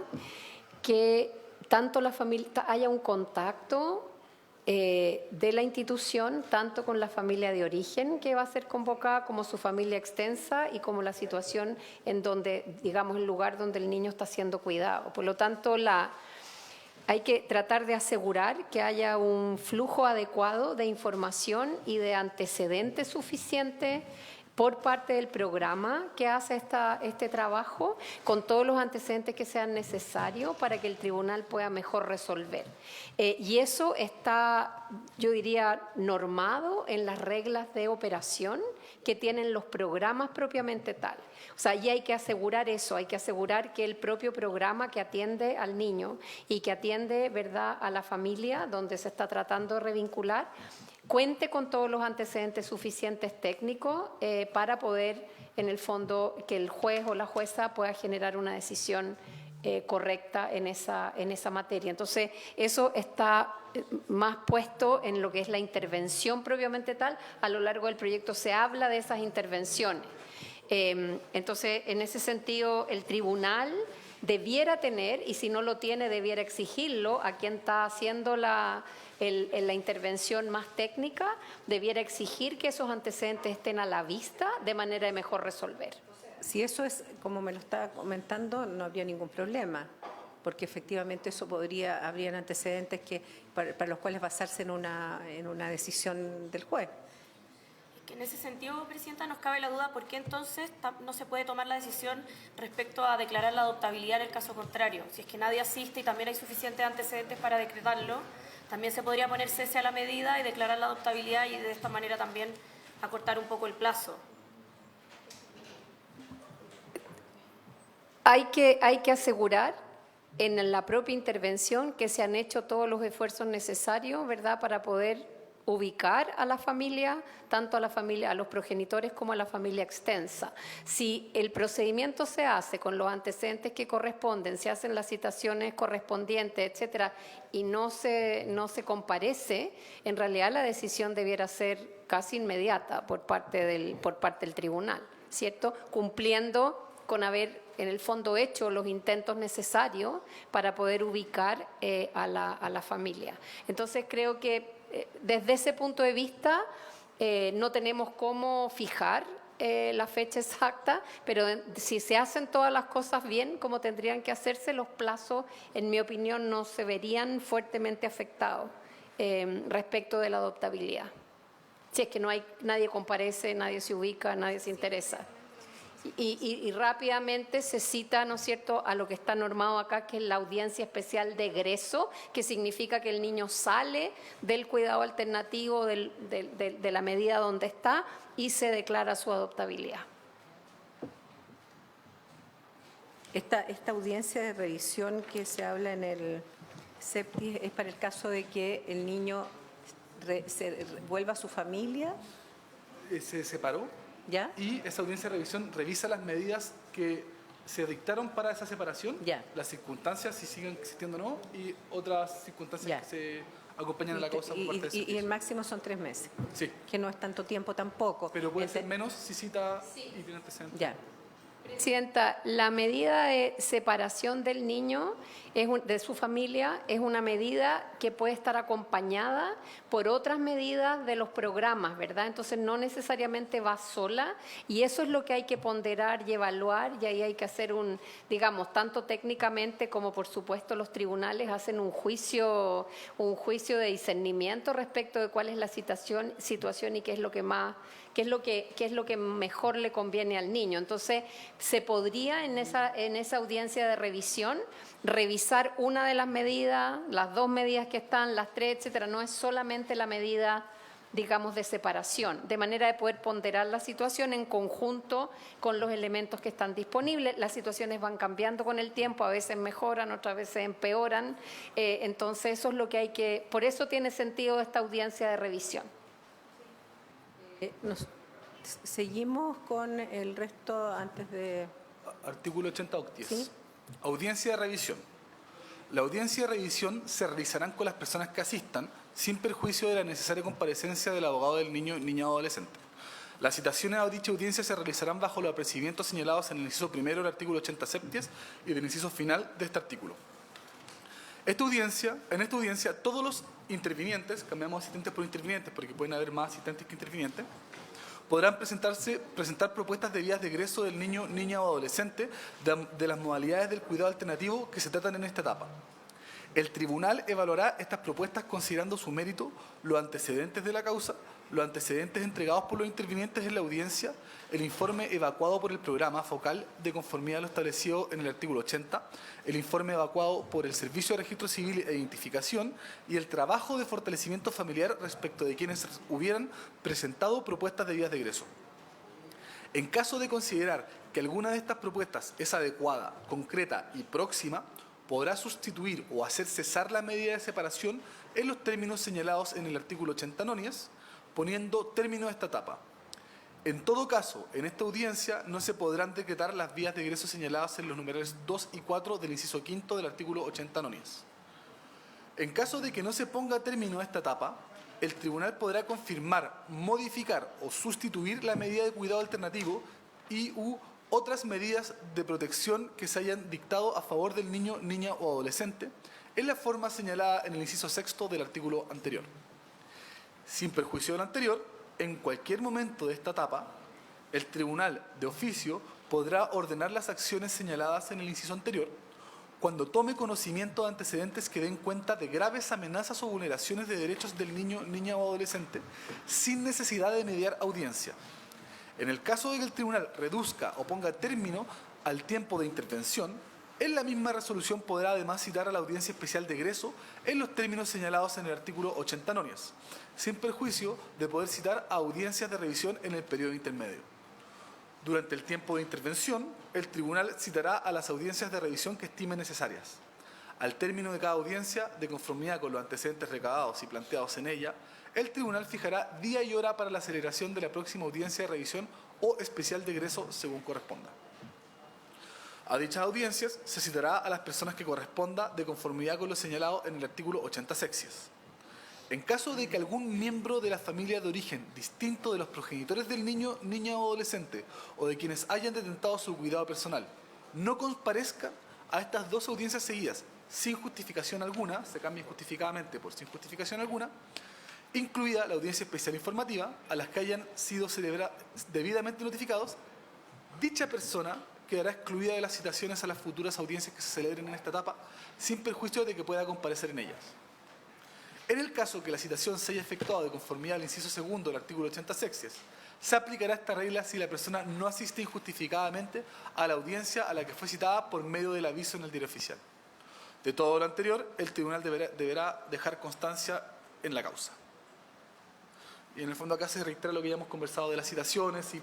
Speaker 8: que tanto la familia haya un contacto de la institución, tanto con la familia de origen que va a ser convocada, como su familia extensa y como la situación en donde, digamos, el lugar donde el niño está siendo cuidado. Por lo tanto, hay que tratar de asegurar que haya un flujo adecuado de información y de antecedentes suficientes por parte del programa que hace este trabajo, con todos los antecedentes que sean necesarios para que el tribunal pueda mejor resolver. Y eso está, yo diría, normado en las reglas de operación que tienen los programas propiamente tal. O sea, y hay que asegurar eso, hay que asegurar que el propio programa que atiende al niño y que atiende, ¿verdad?, a la familia donde se está tratando de revincular, cuente con todos los antecedentes suficientes técnicos para poder, en el fondo, que el juez o la jueza pueda generar una decisión correcta en esa materia. Entonces, eso está más puesto en lo que es la intervención propiamente tal. A lo largo del proyecto se habla de esas intervenciones. Entonces, en ese sentido, el tribunal debiera tener, y si no lo tiene, debiera exigirlo a quien está haciendo la intervención más técnica, debiera exigir que esos antecedentes estén a la vista de manera de mejor resolver.
Speaker 1: Si eso es como me lo estaba comentando, no habría ningún problema, porque efectivamente eso habrían antecedentes para los cuales basarse en una decisión del juez.
Speaker 7: En ese sentido, Presidenta, nos cabe la duda por qué entonces no se puede tomar la decisión respecto a declarar la adoptabilidad en el caso contrario. Si es que nadie asiste y también hay suficientes antecedentes para decretarlo, también se podría poner cese a la medida y declarar la adoptabilidad y de esta manera también acortar un poco el plazo.
Speaker 8: Hay que asegurar en la propia intervención que se han hecho todos los esfuerzos necesarios, ¿verdad?, para poder ubicar a la familia, tanto a la familia, a los progenitores como a la familia extensa. Si el procedimiento se hace con los antecedentes que corresponden, se hacen las citaciones correspondientes, etcétera, y no se comparece, en realidad la decisión debiera ser casi inmediata por parte del tribunal, ¿cierto? Cumpliendo con haber en el fondo hecho los intentos necesarios para poder ubicar a la familia. Entonces creo que desde ese punto de vista no tenemos cómo fijar la fecha exacta, pero si se hacen todas las cosas bien como tendrían que hacerse, los plazos, en mi opinión, no se verían fuertemente afectados respecto de la adoptabilidad. Si es que nadie comparece, nadie se ubica, nadie se interesa. Y rápidamente se cita, ¿no es cierto?, a lo que está normado acá, que es la audiencia especial de egreso, que significa que el niño sale del cuidado alternativo de la medida donde está y se declara su adoptabilidad.
Speaker 1: Esta audiencia de revisión que se habla en el CEPTIS es para el caso de que el niño vuelva a su familia.
Speaker 4: Se separó.
Speaker 1: ¿Ya?
Speaker 4: Y esa audiencia de revisión revisa las medidas que se dictaron para esa separación,
Speaker 1: ya,
Speaker 4: las circunstancias, si siguen existiendo o no, y otras circunstancias
Speaker 1: ya,
Speaker 4: que se acompañan a la causa por parte del
Speaker 1: y el máximo son 3 meses.
Speaker 4: Sí.
Speaker 1: Que no es tanto tiempo tampoco.
Speaker 4: Pero puede ser menos si cita y tiene antecedentes.
Speaker 1: Ya.
Speaker 8: Presidenta, la medida de separación del niño de su familia es una medida que puede estar acompañada por otras medidas de los programas, ¿verdad? Entonces no necesariamente va sola y eso es lo que hay que ponderar y evaluar y ahí hay que hacer digamos, tanto técnicamente como por supuesto los tribunales hacen un juicio de discernimiento respecto de cuál es la situación y qué es lo que mejor le conviene al niño. Entonces, se podría en esa audiencia de revisión revisar una de las medidas, las 2 medidas que están, las 3, etcétera. No es solamente la medida, digamos, de separación, de manera de poder ponderar la situación en conjunto con los elementos que están disponibles. Las situaciones van cambiando con el tiempo, a veces mejoran, otras veces empeoran. Entonces, eso es lo que por eso tiene sentido esta audiencia de revisión.
Speaker 1: Seguimos con el resto antes de...
Speaker 4: Artículo 80 octies.
Speaker 1: ¿Sí?
Speaker 4: Audiencia de revisión. La audiencia de revisión se realizarán con las personas que asistan, sin perjuicio de la necesaria comparecencia del abogado del niño o adolescente. Las citaciones a dicha audiencia se realizarán bajo los procedimientos señalados en el inciso primero del artículo 80 septies y del inciso final de este artículo. En esta audiencia, todos los intervinientes, cambiamos asistentes por intervinientes porque pueden haber más asistentes que intervinientes, podrán presentar propuestas de vías de egreso del niño, niña o adolescente de las modalidades del cuidado alternativo que se tratan en esta etapa. El tribunal evaluará estas propuestas considerando su mérito, los antecedentes de la causa, los antecedentes entregados por los intervinientes en la audiencia, el informe evacuado por el programa focal de conformidad a lo establecido en el artículo 80, el informe evacuado por el Servicio de Registro Civil e Identificación y el trabajo de fortalecimiento familiar respecto de quienes hubieran presentado propuestas de vías de egreso. En caso de considerar que alguna de estas propuestas es adecuada, concreta y próxima, podrá sustituir o hacer cesar la medida de separación en los términos señalados en el artículo 80 nonias, poniendo término a esta etapa. En todo caso, en esta audiencia no se podrán decretar las vías de egreso señaladas en los numerales 2 y 4 del inciso quinto del artículo 80 nonias. En caso de que no se ponga término a esta etapa, el tribunal podrá confirmar, modificar o sustituir la medida de cuidado alternativo u otras medidas de protección que se hayan dictado a favor del niño, niña o adolescente en la forma señalada en el inciso sexto del artículo anterior. Sin perjuicio del anterior, en cualquier momento de esta etapa, el tribunal de oficio podrá ordenar las acciones señaladas en el inciso anterior cuando tome conocimiento de antecedentes que den cuenta de graves amenazas o vulneraciones de derechos del niño, niña o adolescente sin necesidad de mediar audiencia. En el caso de que el tribunal reduzca o ponga término al tiempo de intervención, en la misma resolución podrá además citar a la audiencia especial de egreso en los términos señalados en el artículo 80 nonias, sin perjuicio de poder citar a audiencias de revisión en el periodo intermedio. Durante el tiempo de intervención, el tribunal citará a las audiencias de revisión que estime necesarias. Al término de cada audiencia, de conformidad con los antecedentes recabados y planteados en ella, el tribunal fijará día y hora para la celebración de la próxima audiencia de revisión o especial de egreso según corresponda. A dichas audiencias se citará a las personas que corresponda de conformidad con lo señalado en el artículo 80 sexies. En caso de que algún miembro de la familia de origen distinto de los progenitores del niño, niña o adolescente o de quienes hayan detentado su cuidado personal no comparezca a estas dos audiencias seguidas sin justificación alguna, se cambia injustificadamente por sin justificación alguna, incluida la audiencia especial informativa a las que hayan sido debidamente notificados, dicha persona quedará excluida de las citaciones a las futuras audiencias que se celebren en esta etapa, sin perjuicio de que pueda comparecer en ellas. En el caso que la citación se haya efectuado de conformidad al inciso segundo del artículo 80 sexies, se aplicará esta regla si la persona no asiste injustificadamente a la audiencia a la que fue citada por medio del aviso en el diario oficial. De todo lo anterior, el tribunal deberá dejar constancia en la causa. Y en el fondo acá se reitera lo que ya hemos conversado de las citaciones y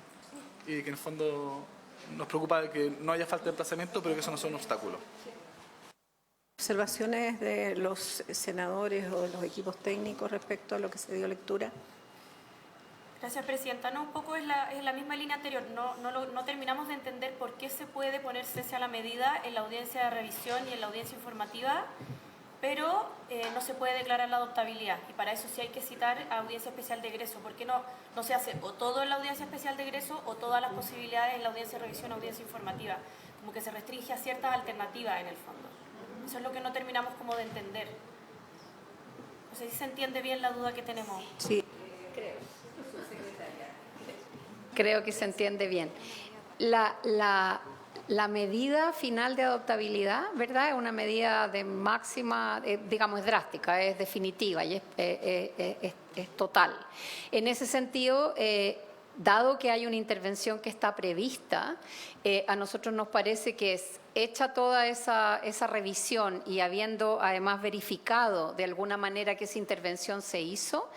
Speaker 4: que en el fondo nos preocupa que no haya falta de emplazamiento, pero que eso no sea un obstáculo.
Speaker 1: ¿Observaciones de los senadores o de los equipos técnicos respecto a lo que se dio lectura?
Speaker 7: Gracias, Presidenta. No, un poco es la misma línea anterior. No terminamos de entender por qué se puede poner cese a la medida en la audiencia de revisión y en la audiencia informativa, pero no se puede declarar la adoptabilidad. Y para eso sí hay que citar a audiencia especial de egreso. ¿Por qué no se hace o todo en la audiencia especial de egreso o todas las posibilidades en la audiencia de revisión o audiencia informativa? Como que se restringe a ciertas alternativas en el fondo. Eso es lo que no terminamos como de entender. No sé si se entiende bien la duda que tenemos.
Speaker 1: Sí.
Speaker 8: Creo que se entiende bien. La medida final de adoptabilidad, ¿verdad? Es una medida de máxima, digamos, es drástica, es definitiva y es total. En ese sentido, dado que hay una intervención que está prevista, a nosotros nos parece que es hecha toda esa revisión y habiendo además verificado de alguna manera que esa intervención se hizo,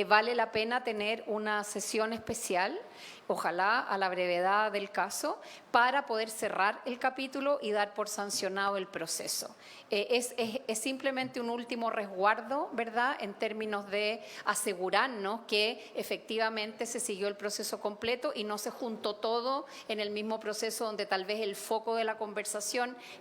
Speaker 8: vale la pena tener una sesión especial, ojalá a la brevedad del caso, para poder cerrar el capítulo y dar por sancionado el proceso. Es simplemente un último resguardo, ¿verdad?, en términos de asegurarnos que efectivamente se siguió el proceso completo y no se juntó todo en el mismo proceso donde tal vez el foco de la conversación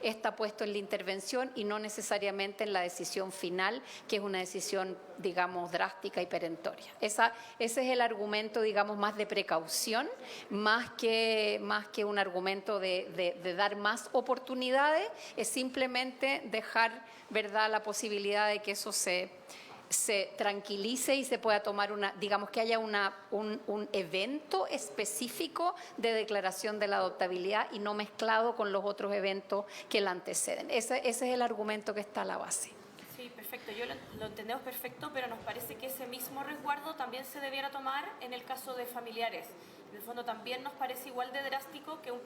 Speaker 8: está puesto en la intervención y no necesariamente en la decisión final, que es una decisión, digamos, drástica y perentoria. Ese es el argumento, digamos, más de precaución, más que un argumento de dar más oportunidades, es simplemente dejar, ¿verdad?, la posibilidad de que eso se tranquilice y se pueda tomar digamos que haya un evento específico de declaración de la adoptabilidad y no mezclado con los otros eventos que la anteceden. Ese es el argumento que está a la base.
Speaker 7: Sí, perfecto. Yo lo entendemos perfecto, pero nos parece que ese mismo resguardo también se debiera tomar en el caso de familiares. En el fondo también nos parece igual de drástico que un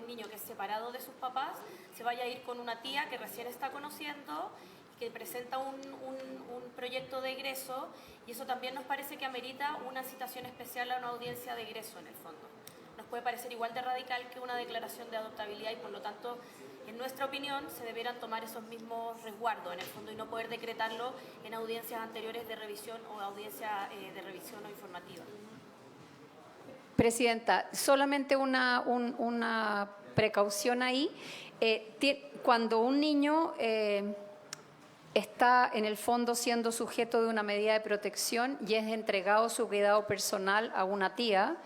Speaker 7: niño que es separado de sus papás se vaya a ir con una tía que recién está conociendo, que presenta un proyecto de egreso, y eso también nos parece que amerita una citación especial a una audiencia de egreso en el fondo. Nos puede parecer igual de radical que una declaración de adoptabilidad y por lo tanto, en nuestra opinión, se debieran tomar esos mismos resguardos en el fondo y no poder decretarlo en audiencias anteriores de revisión o audiencia de revisión o informativa.
Speaker 8: Presidenta, solamente una precaución ahí. Cuando un niño está en el fondo siendo sujeto de una medida de protección y es entregado su cuidado personal a una tía,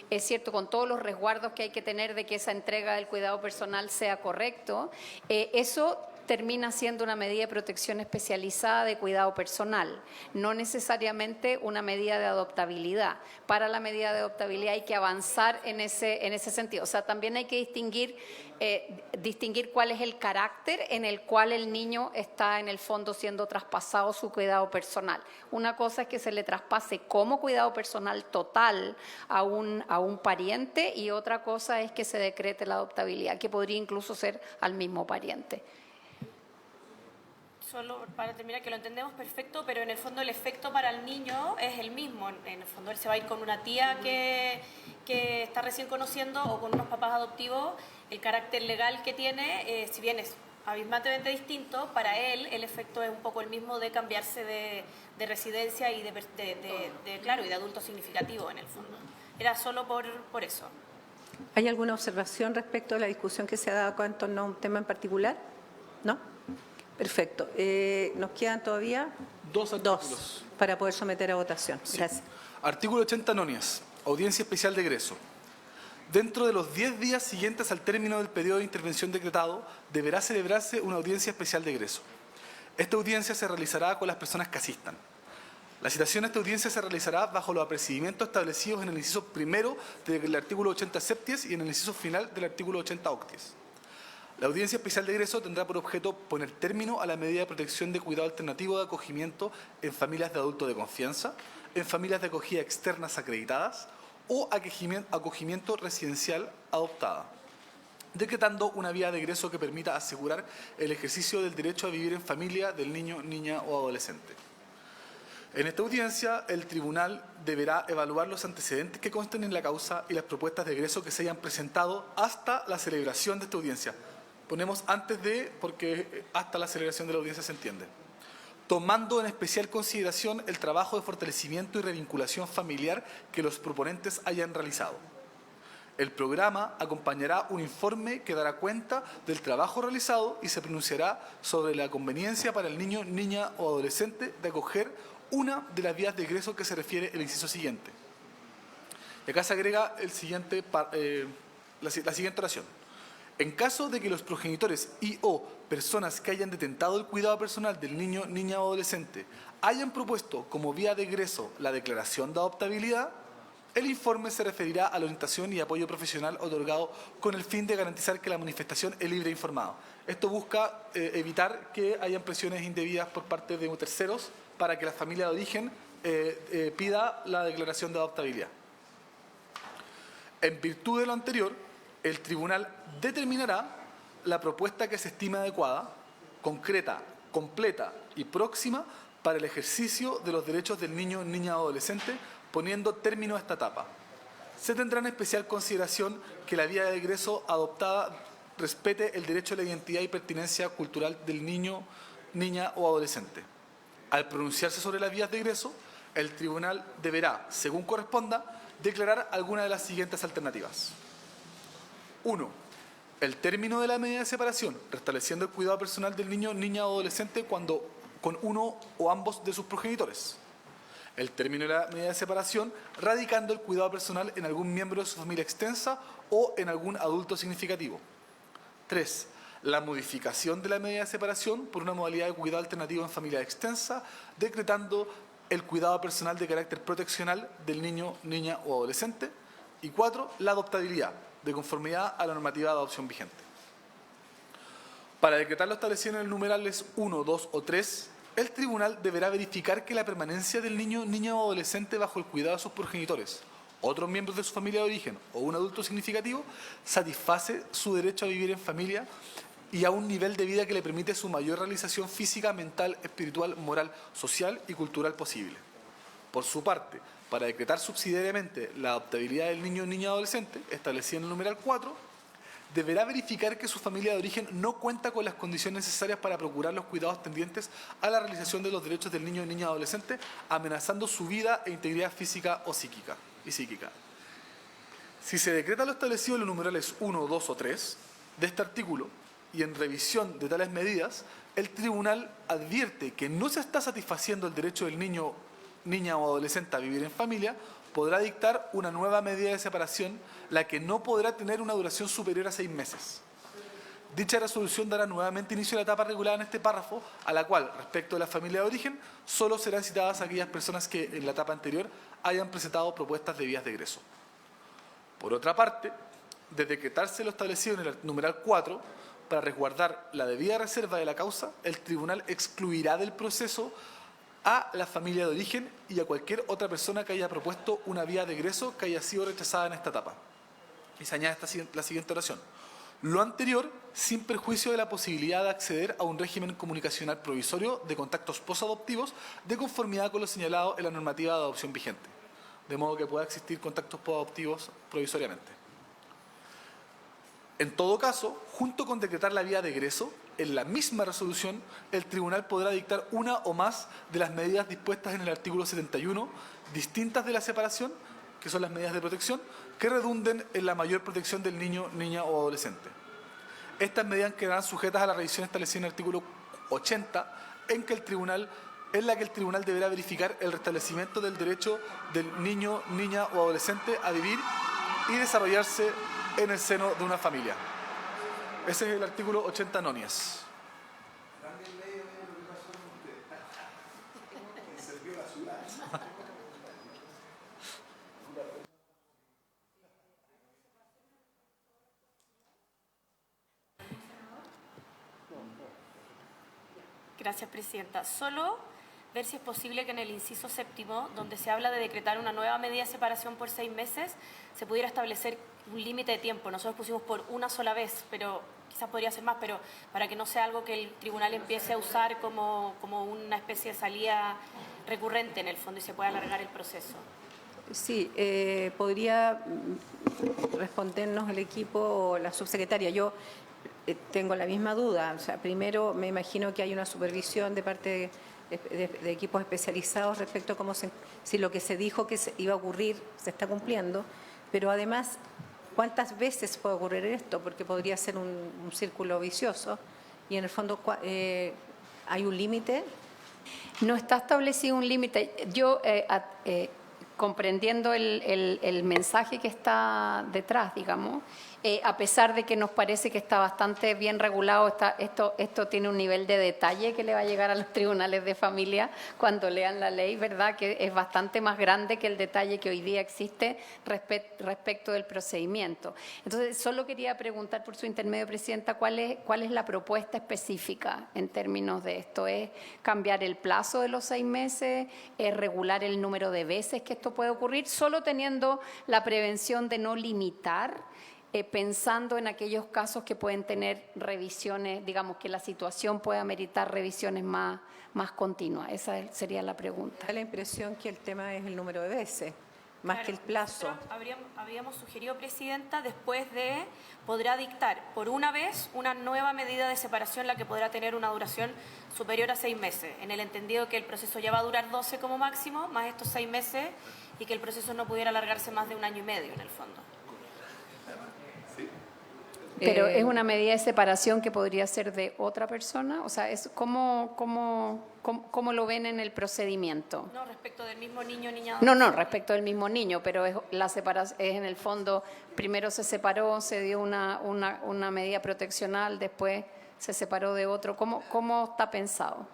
Speaker 8: es cierto, con todos los resguardos que hay que tener de que esa entrega del cuidado personal sea correcto, eso termina siendo una medida de protección especializada de cuidado personal, no necesariamente una medida de adoptabilidad. Para la medida de adoptabilidad hay que avanzar en ese sentido. O sea, también hay que distinguir cuál es el carácter en el cual el niño está en el fondo siendo traspasado su cuidado personal. Una cosa es que se le traspase como cuidado personal total a un pariente y otra cosa es que se decrete la adoptabilidad, que podría incluso ser al mismo pariente.
Speaker 7: Solo para terminar, que lo entendemos perfecto, pero en el fondo el efecto para el niño es el mismo. En el fondo él se va a ir con una tía que está recién conociendo o con unos papás adoptivos. El carácter legal que tiene, si bien es abismalmente distinto, para él el efecto es un poco el mismo de cambiarse de residencia y claro, y de adulto significativo en el fondo. Era solo por eso.
Speaker 1: ¿Hay alguna observación respecto a la discusión que se ha dado acá en torno a un tema en particular? ¿No? Perfecto. Nos quedan todavía
Speaker 4: Dos artículos.
Speaker 1: para poder someter a votación.
Speaker 4: Sí.
Speaker 1: Gracias.
Speaker 4: Artículo 80 nonias. Audiencia especial de egreso. Dentro de los 10 días siguientes al término del periodo de intervención decretado, deberá celebrarse una audiencia especial de egreso. Esta audiencia se realizará con las personas que asistan. La citación a esta audiencia se realizará bajo los apercibimientos establecidos en el inciso primero del artículo 80 septies y en el inciso final del artículo 80 octies. La audiencia especial de egreso tendrá por objeto poner término a la medida de protección de cuidado alternativo de acogimiento en familias de adultos de confianza, en familias de acogida externas acreditadas o acogimiento residencial adoptada, decretando una vía de egreso que permita asegurar el ejercicio del derecho a vivir en familia del niño, niña o adolescente. En esta audiencia, el tribunal deberá evaluar los antecedentes que consten en la causa y las propuestas de egreso que se hayan presentado hasta la celebración de esta audiencia. Ponemos antes de, porque hasta la celebración de la audiencia se entiende. Tomando en especial consideración el trabajo de fortalecimiento y revinculación familiar que los proponentes hayan realizado. El programa acompañará un informe que dará cuenta del trabajo realizado y se pronunciará sobre la conveniencia para el niño, niña o adolescente de acoger una de las vías de egreso que se refiere el inciso siguiente. Y acá se agrega la siguiente oración. En caso de que los progenitores y o personas que hayan detentado el cuidado personal del niño, niña o adolescente hayan propuesto como vía de egreso la declaración de adoptabilidad, el informe se referirá a la orientación y apoyo profesional otorgado con el fin de garantizar que la manifestación es libre e informada. Esto busca evitar que hayan presiones indebidas por parte de terceros para que la familia de origen pida la declaración de adoptabilidad. En virtud de lo anterior, el tribunal determinará la propuesta que se estime adecuada, concreta, completa y próxima para el ejercicio de los derechos del niño, niña o adolescente, poniendo término a esta etapa. Se tendrá en especial consideración que la vía de egreso adoptada respete el derecho a la identidad y pertinencia cultural del niño, niña o adolescente. Al pronunciarse sobre las vías de egreso, el tribunal deberá, según corresponda, declarar alguna de las siguientes alternativas. 1. El término de la medida de separación, restableciendo el cuidado personal del niño, niña o adolescente cuando con uno o ambos de sus progenitores. El término de la medida de separación, radicando el cuidado personal en algún miembro de su familia extensa o en algún adulto significativo. 3. La modificación de la medida de separación por una modalidad de cuidado alternativo en familia extensa, decretando el cuidado personal de carácter proteccional del niño, niña o adolescente. Y 4. La adoptabilidad, de conformidad a la normativa de adopción vigente. Para decretar lo establecido en el numerales 1, 2 o 3, el tribunal deberá verificar que la permanencia del niño, niña o adolescente bajo el cuidado de sus progenitores, otros miembros de su familia de origen o un adulto significativo satisface su derecho a vivir en familia y a un nivel de vida que le permite su mayor realización física, mental, espiritual, moral, social y cultural posible. Por su parte, para decretar subsidiariamente la adoptabilidad del niño, niña o adolescente, establecida en el numeral 4, deberá verificar que su familia de origen no cuenta con las condiciones necesarias para procurar los cuidados tendientes a la realización de los derechos del niño, niña o adolescente, amenazando su vida e integridad física o psíquica. Si se decreta lo establecido en los numerales 1, 2 o 3 de este artículo y en revisión de tales medidas, el tribunal advierte que no se está satisfaciendo el derecho del niño, niña o adolescente a vivir en familia, podrá dictar una nueva medida de separación, la que no podrá tener una duración superior a 6 meses. Dicha resolución dará nuevamente inicio a la etapa regulada en este párrafo, a la cual, respecto de la familia de origen, solo serán citadas aquellas personas que en la etapa anterior hayan presentado propuestas de vías de egreso. Por otra parte, de decretarse lo establecido en el numeral 4, para resguardar la debida reserva de la causa, el tribunal excluirá del proceso a la familia de origen y a cualquier otra persona que haya propuesto una vía de egreso que haya sido rechazada en esta etapa. Y se añade la siguiente oración. Lo anterior, sin perjuicio de la posibilidad de acceder a un régimen comunicacional provisorio de contactos posadoptivos de conformidad con lo señalado en la normativa de adopción vigente, de modo que pueda existir contactos posadoptivos provisoriamente. En todo caso, junto con decretar la vía de egreso, en la misma resolución, el tribunal podrá dictar una o más de las medidas dispuestas en el artículo 71, distintas de la separación, que son las medidas de protección, que redunden en la mayor protección del niño, niña o adolescente. Estas medidas quedarán sujetas a la revisión establecida en el artículo 80, en la que el tribunal deberá verificar el restablecimiento del derecho del niño, niña o adolescente a vivir y desarrollarse en el seno de una familia. Ese es el artículo 80 nonias.
Speaker 7: Gracias, Presidenta. Solo ver si es posible que en el inciso 7º, donde se habla de decretar una nueva medida de separación por 6 meses, se pudiera establecer un límite de tiempo. Nosotros pusimos por una sola vez, pero quizás podría ser más, pero para que no sea algo que el tribunal empiece a usar como una especie de salida recurrente en el fondo y se pueda alargar el proceso.
Speaker 1: Sí, podría respondernos el equipo o la subsecretaria. Yo tengo la misma duda. O sea, primero me imagino que hay una supervisión de parte de equipos especializados respecto a cómo si lo que se dijo que iba a ocurrir se está cumpliendo, pero además, ¿cuántas veces puede ocurrir esto? Porque podría ser un círculo vicioso y en el fondo hay un límite.
Speaker 8: No está establecido un límite. Yo, comprendiendo el mensaje que está detrás, digamos, a pesar de que nos parece que está bastante bien regulado, esto tiene un nivel de detalle que le va a llegar a los tribunales de familia cuando lean la ley, ¿verdad? Que es bastante más grande que el detalle que hoy día existe respecto del procedimiento. Entonces, solo quería preguntar por su intermedio, Presidenta, ¿cuál es la propuesta específica en términos de esto? ¿Es cambiar el plazo de los 6 meses? ¿Es regular el número de veces que esto puede ocurrir? Solo teniendo la prevención de no limitar, pensando en aquellos casos que pueden tener revisiones, digamos que la situación pueda meritar revisiones más continuas. Esa sería la pregunta.
Speaker 1: Da la impresión que el tema es el número de veces, más
Speaker 7: Claro,
Speaker 1: que el plazo.
Speaker 7: Habríamos sugerido, Presidenta, podrá dictar por una vez una nueva medida de separación, la que podrá tener una duración superior a 6 meses, en el entendido que el proceso ya va a durar 12 como máximo, más estos 6 meses, y que el proceso no pudiera alargarse más de 1 año y medio en el fondo.
Speaker 8: Pero es una medida de separación que podría ser de otra persona, o sea, ¿cómo lo ven en el procedimiento?
Speaker 7: No, respecto del mismo niño, niña.
Speaker 8: No, respecto del mismo niño, pero la separación es en el fondo, primero se separó, se dio una medida proteccional, después se separó de otro. ¿Cómo está pensado?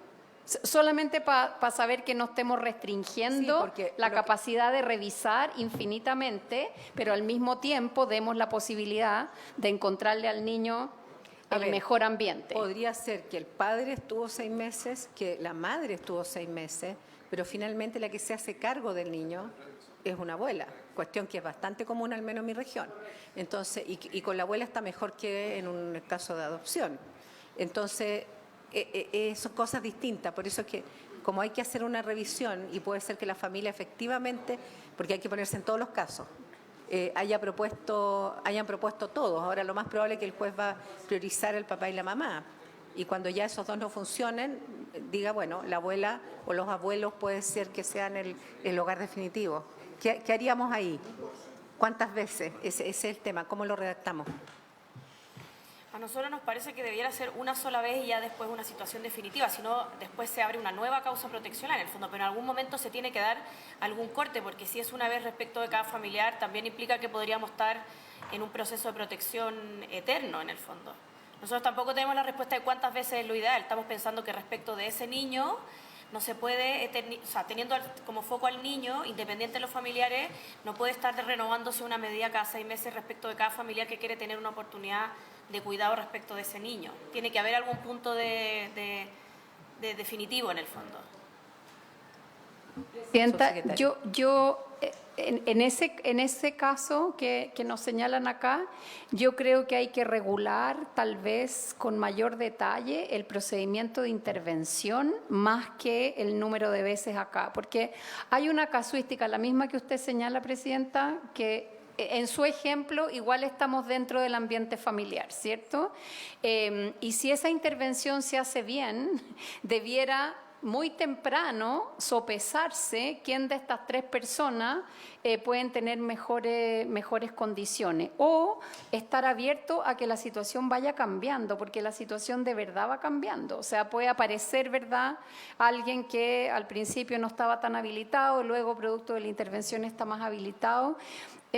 Speaker 8: Solamente para saber que no estemos restringiendo la capacidad de revisar infinitamente, pero al mismo tiempo demos la posibilidad de encontrarle al niño el mejor ambiente.
Speaker 1: Podría ser que el padre estuvo 6 meses, que la madre estuvo 6 meses, pero finalmente la que se hace cargo del niño es una abuela, cuestión que es bastante común, al menos en mi región. Entonces, y con la abuela está mejor que en un caso de adopción. Entonces, son cosas distintas, por eso es que como hay que hacer una revisión y puede ser que la familia efectivamente, porque hay que ponerse en todos los casos, hayan propuesto todos. Ahora lo más probable es que el juez va a priorizar el papá y la mamá y cuando ya esos dos no funcionen, diga, bueno, la abuela o los abuelos puede ser que sean el hogar definitivo. ¿Qué haríamos ahí? ¿Cuántas veces? Ese es el tema, ¿cómo lo redactamos?
Speaker 7: A nosotros nos parece que debiera ser una sola vez y ya después una situación definitiva, si no después se abre una nueva causa proteccional en el fondo, pero en algún momento se tiene que dar algún corte, porque si es una vez respecto de cada familiar, también implica que podríamos estar en un proceso de protección eterno en el fondo. Nosotros tampoco tenemos la respuesta de cuántas veces es lo ideal, estamos pensando que respecto de ese niño no se puede, teniendo como foco al niño, independiente de los familiares, no puede estar renovándose una medida cada 6 meses respecto de cada familiar que quiere tener una oportunidad de cuidado respecto de ese niño. Tiene que haber algún punto de definitivo en el fondo.
Speaker 8: Presidenta, yo en ese caso que nos señalan acá, yo creo que hay que regular tal vez con mayor detalle el procedimiento de intervención más que el número de veces acá, porque hay una casuística, la misma que usted señala, Presidenta, que en su ejemplo, igual estamos dentro del ambiente familiar, ¿cierto? Y si esa intervención se hace bien, debiera muy temprano sopesarse quién de estas 3 personas pueden tener mejores condiciones, o estar abierto a que la situación vaya cambiando, porque la situación de verdad va cambiando. O sea, puede aparecer, ¿verdad?, alguien que al principio no estaba tan habilitado, luego producto de la intervención está más habilitado.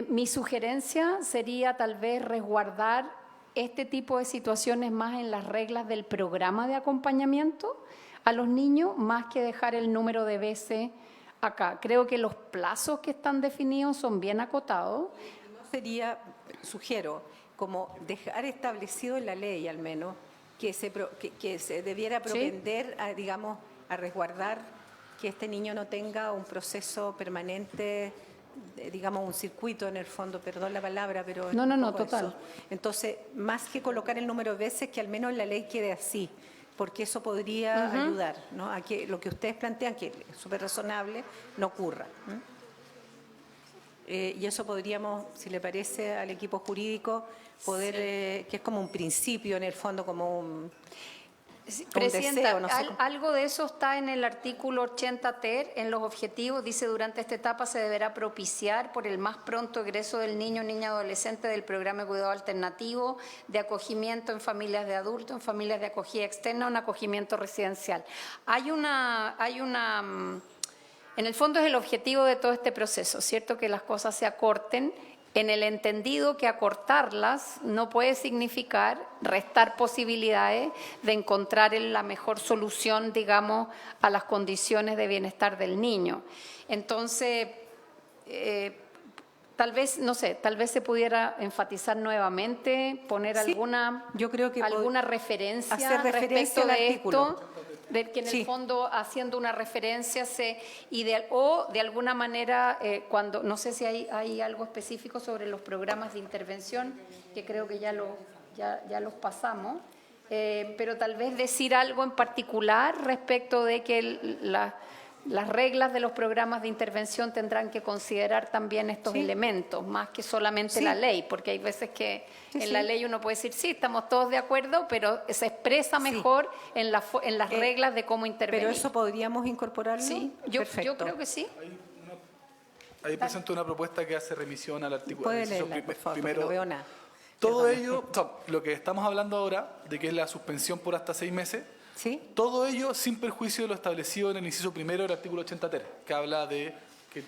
Speaker 8: Mi sugerencia sería tal vez resguardar este tipo de situaciones más en las reglas del programa de acompañamiento a los niños, más que dejar el número de veces acá. Creo que los plazos que están definidos son bien acotados.
Speaker 1: Sería, sugiero, como dejar establecido en la ley al menos, que se debiera propender a, digamos, a resguardar que este niño no tenga un proceso permanente, digamos, un circuito en el fondo, perdón la palabra, pero...
Speaker 8: No, total.
Speaker 1: Eso. Entonces, más que colocar el número de veces, que al menos en la ley quede así, porque eso podría ayudar, ¿no?, a que lo que ustedes plantean, que es súper razonable, no ocurra. Y eso podríamos, si le parece al equipo jurídico, poder, que es como un principio en el fondo, como un...
Speaker 8: Presidenta,
Speaker 1: deseo, no sé
Speaker 8: algo de eso está en el artículo 80 ter, en los objetivos, dice: durante esta etapa se deberá propiciar por el más pronto egreso del niño o niña adolescente del programa de cuidado alternativo, de acogimiento en familias de adultos, en familias de acogida externa o en acogimiento residencial. En el fondo es el objetivo de todo este proceso, ¿cierto?, que las cosas se acorten, en el entendido que acortarlas no puede significar restar posibilidades de encontrar la mejor solución, digamos, a las condiciones de bienestar del niño. Entonces, tal vez, no sé, tal vez se pudiera enfatizar nuevamente, poner alguna referencia,
Speaker 1: hacer referencia
Speaker 8: respecto
Speaker 1: al
Speaker 8: de
Speaker 1: artículo.
Speaker 8: esto, de que en el fondo, haciendo una referencia, o de alguna manera, cuando no sé si hay algo específico sobre los programas de intervención, que creo que ya los pasamos, pero tal vez decir algo en particular respecto de que las reglas de los programas de intervención tendrán que considerar también estos elementos, más que solamente la ley, porque hay veces que la ley uno puede decir, sí, estamos todos de acuerdo, pero se expresa mejor en las reglas de cómo intervenir.
Speaker 1: ¿Pero eso podríamos incorporarlo?
Speaker 8: Sí, yo creo que sí.
Speaker 4: Ahí presento una propuesta que hace remisión al artículo.
Speaker 1: Puede leerla, por favor, porque no veo nada.
Speaker 4: Todo ello, lo que estamos hablando ahora, de que es la suspensión por hasta 6 meses,
Speaker 1: ¿sí?
Speaker 4: Todo ello sin perjuicio de lo establecido en el inciso primero del artículo 80 ter, que habla de que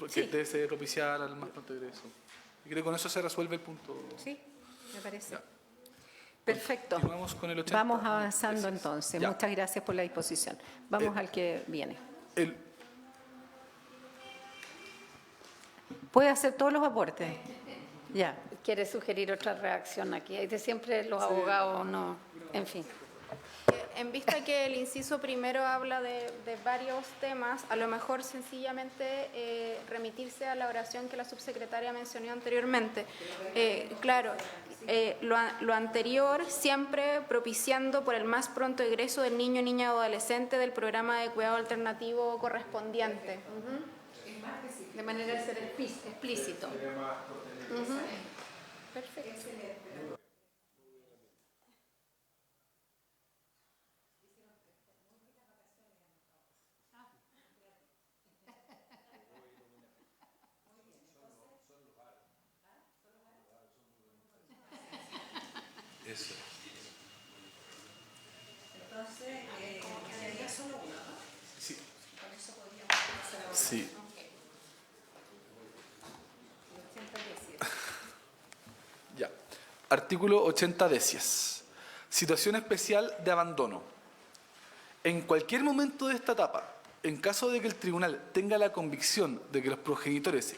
Speaker 4: debe ser propiciar al más pronto egreso. Y creo que con eso se resuelve el punto.
Speaker 1: Sí, me parece. Ya. Perfecto.
Speaker 4: Continuamos con el 80.
Speaker 1: Vamos avanzando entonces.
Speaker 4: Ya.
Speaker 1: Muchas gracias por la disposición. Vamos al que viene. ¿Puede hacer todos los aportes? Ya.
Speaker 8: ¿Quiere sugerir otra reacción aquí? Siempre los abogados no... En fin.
Speaker 9: En vista que el inciso primero habla de varios temas, a lo mejor sencillamente remitirse a la oración que la subsecretaria mencionó anteriormente. Claro, lo anterior siempre propiciando por el más pronto egreso del niño, niña o adolescente del programa de cuidado alternativo correspondiente.
Speaker 8: De manera de ser explícito.
Speaker 9: Perfecto.
Speaker 5: Eso.
Speaker 1: Entonces, quedaría solo uno, ¿no?
Speaker 4: Sí.
Speaker 1: Con eso podríamos hacer ahora.
Speaker 4: Sí. Ya. Artículo 80 decias. Situación especial de abandono. En cualquier momento de esta etapa, en caso de que el tribunal tenga la convicción de que los progenitores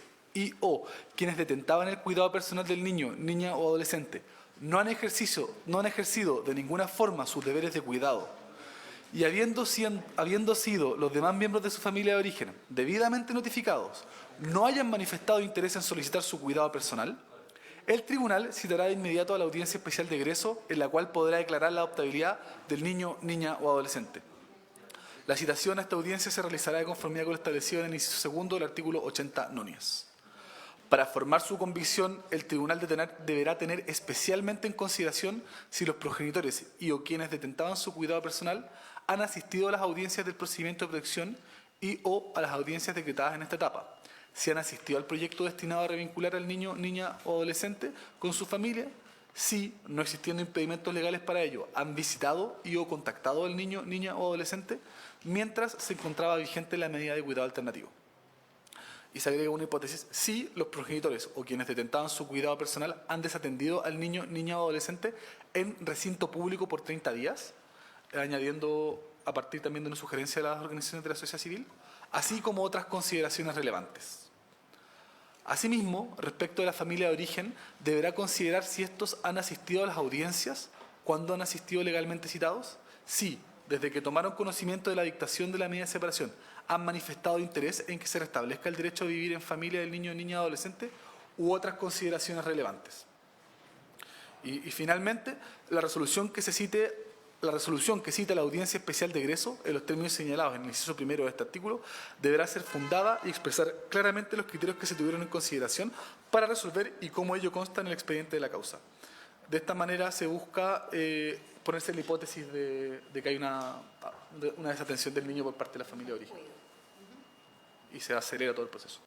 Speaker 4: o quienes detentaban el cuidado personal del niño, niña o adolescente no han ejercido de ninguna forma sus deberes de cuidado y habiendo sido los demás miembros de su familia de origen debidamente notificados, no hayan manifestado interés en solicitar su cuidado personal, el tribunal citará de inmediato a la audiencia especial de egreso, en la cual podrá declarar la adoptabilidad del niño, niña o adolescente. La citación a esta audiencia se realizará de conformidad con lo establecido en el inciso segundo del artículo 80 nonias. Para formar su convicción, el tribunal deberá tener especialmente en consideración si los progenitores y o quienes detentaban su cuidado personal han asistido a las audiencias del procedimiento de protección y o a las audiencias decretadas en esta etapa, si han asistido al proyecto destinado a revincular al niño, niña o adolescente con su familia, si, no existiendo impedimentos legales para ello, han visitado y o contactado al niño, niña o adolescente mientras se encontraba vigente la medida de cuidado alternativo. Y se agrega una hipótesis, si los progenitores o quienes detentaban su cuidado personal han desatendido al niño, niña o adolescente en recinto público por 30 días, añadiendo a partir también de una sugerencia de las organizaciones de la sociedad civil, así como otras consideraciones relevantes. Asimismo, respecto de la familia de origen, deberá considerar si estos han asistido a las audiencias, cuándo han asistido legalmente citados, si, desde que tomaron conocimiento de la dictación de la medida de separación, han manifestado interés en que se restablezca el derecho a vivir en familia del niño, niña o adolescente, u otras consideraciones relevantes. Y finalmente, la resolución que cita la audiencia especial de egreso, en los términos señalados en el inciso primero de este artículo, deberá ser fundada y expresar claramente los criterios que se tuvieron en consideración para resolver y cómo ello consta en el expediente de la causa. De esta manera se busca ponerse la hipótesis de que hay una desatención del niño por parte de la familia de origen. Y se acelera todo el proceso.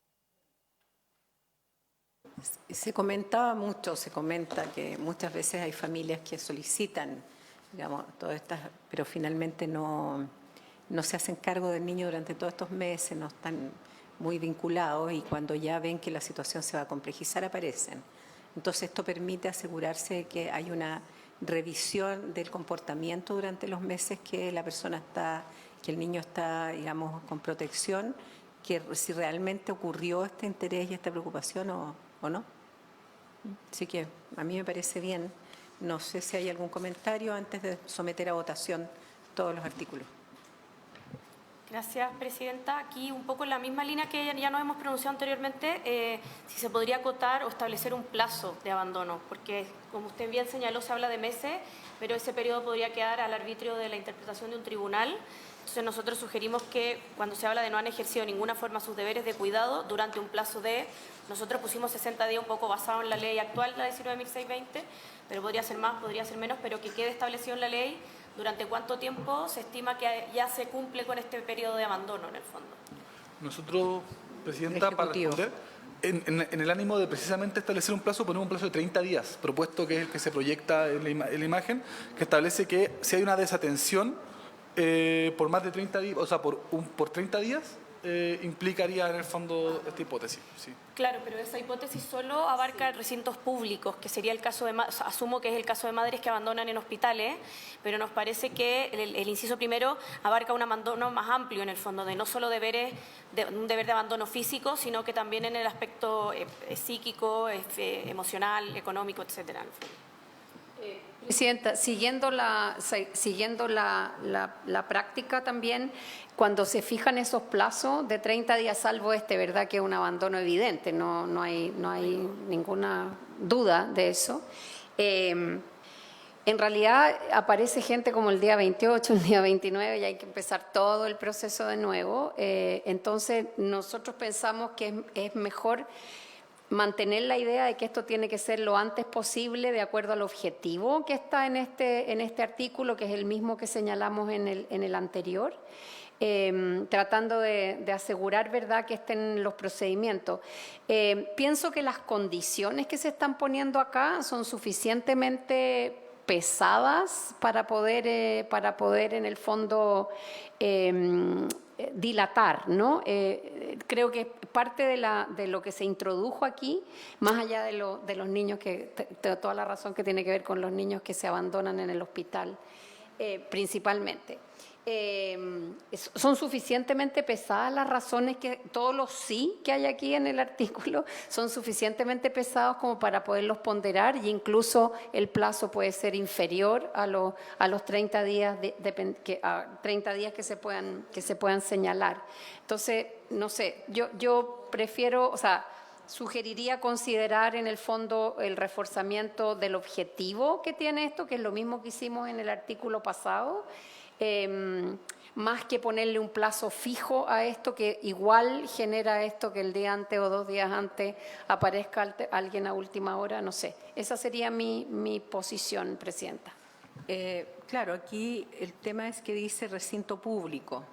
Speaker 1: Se comenta que muchas veces hay familias que solicitan, digamos, todas estas, pero finalmente no se hacen cargo del niño durante todos estos meses, no están muy vinculados y cuando ya ven que la situación se va a complejizar aparecen. Entonces esto permite asegurarse de que hay una revisión del comportamiento durante los meses que la persona está, que el niño está, digamos, con protección, que si realmente ocurrió este interés y esta preocupación o no. Así que a mí me parece bien. No sé si hay algún comentario antes de someter a votación todos los artículos.
Speaker 7: Gracias, Presidenta. Aquí un poco en la misma línea que ya nos hemos pronunciado anteriormente, si se podría acotar o establecer un plazo de abandono, porque como usted bien señaló, se habla de meses, pero ese periodo podría quedar al arbitrio de la interpretación de un tribunal. Entonces nosotros sugerimos que cuando se habla de no han ejercido de ninguna forma sus deberes de cuidado durante un plazo de, nosotros pusimos 60 días un poco basado en la ley actual, la 19.620, pero podría ser más, podría ser menos, pero que quede establecido en la ley durante cuánto tiempo se estima que ya se cumple con este periodo de abandono en el fondo. Nosotros,
Speaker 4: Presidenta, para responder, en el ánimo de precisamente establecer un plazo, ponemos un plazo de 30 días, propuesto que es el que se proyecta en la imagen, que establece que si hay una desatención por más de 30 días, o sea, por 30 días, implicaría en el fondo esta hipótesis. Sí.
Speaker 7: Claro, pero esa hipótesis solo abarca recintos públicos, que sería el caso de, asumo que es el caso de madres que abandonan en hospitales, pero nos parece que el inciso primero abarca un abandono más amplio en el fondo, de no solo un deber de abandono físico, sino que también en el aspecto psíquico, emocional, económico, etcétera.
Speaker 8: Presidenta, siguiendo la práctica también, cuando se fijan esos plazos de 30 días, salvo ¿verdad? Que es un abandono evidente, no hay ninguna duda de eso. En realidad aparece gente como el día 28, el día 29, y hay que empezar todo el proceso de nuevo. Entonces, nosotros pensamos que es mejor mantener la idea de que esto tiene que ser lo antes posible de acuerdo al objetivo que está en este artículo, que es el mismo que señalamos en el anterior, tratando de asegurar, ¿verdad?, que estén los procedimientos. Pienso que las condiciones que se están poniendo acá son suficientemente pesadas para poder en el fondo dilatar, ¿no? Creo que parte de lo que se introdujo aquí, más allá de los niños, toda la razón que tiene que ver con los niños que se abandonan en el hospital, principalmente. Son suficientemente pesadas las razones, todos los sí que hay aquí en el artículo son suficientemente pesados como para poderlos ponderar, y incluso el plazo puede ser inferior a los 30 días, 30 días que se puedan señalar. Entonces, no sé, yo prefiero, sugeriría considerar en el fondo el reforzamiento del objetivo que tiene esto, que es lo mismo que hicimos en el artículo pasado, más que ponerle un plazo fijo a esto, que igual genera esto que el día antes o 2 días antes aparezca alguien a última hora, no sé. Esa sería mi posición, Presidenta.
Speaker 1: Claro, aquí el tema es que dice recinto público.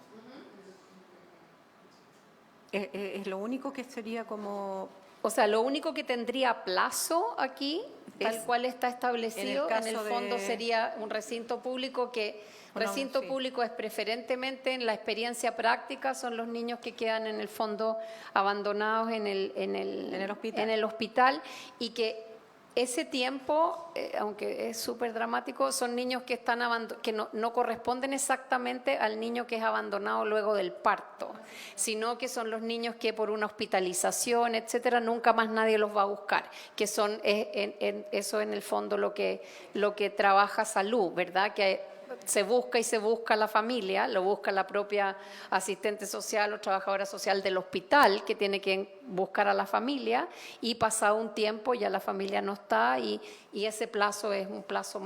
Speaker 1: Es lo único que sería como...
Speaker 8: O sea, lo único que tendría plazo aquí, tal
Speaker 1: Es-
Speaker 8: cual está establecido, en el
Speaker 1: caso
Speaker 8: fondo
Speaker 1: de-
Speaker 8: sería un recinto público que...
Speaker 1: Bueno,
Speaker 8: Recinto
Speaker 1: sí.
Speaker 8: público es preferentemente en la experiencia práctica, son los niños que quedan en el fondo abandonados en el hospital y que ese tiempo, aunque es súper dramático, son niños que están que no corresponden exactamente al niño que es abandonado luego del parto, sino que son los niños que por una hospitalización, etcétera, nunca más nadie los va a buscar, que son eso en el fondo lo que trabaja salud, ¿verdad? Que se busca y se busca la familia, lo busca la propia asistente social o trabajadora social del hospital que tiene que buscar a la familia y pasado un tiempo ya la familia no está y ese plazo es un plazo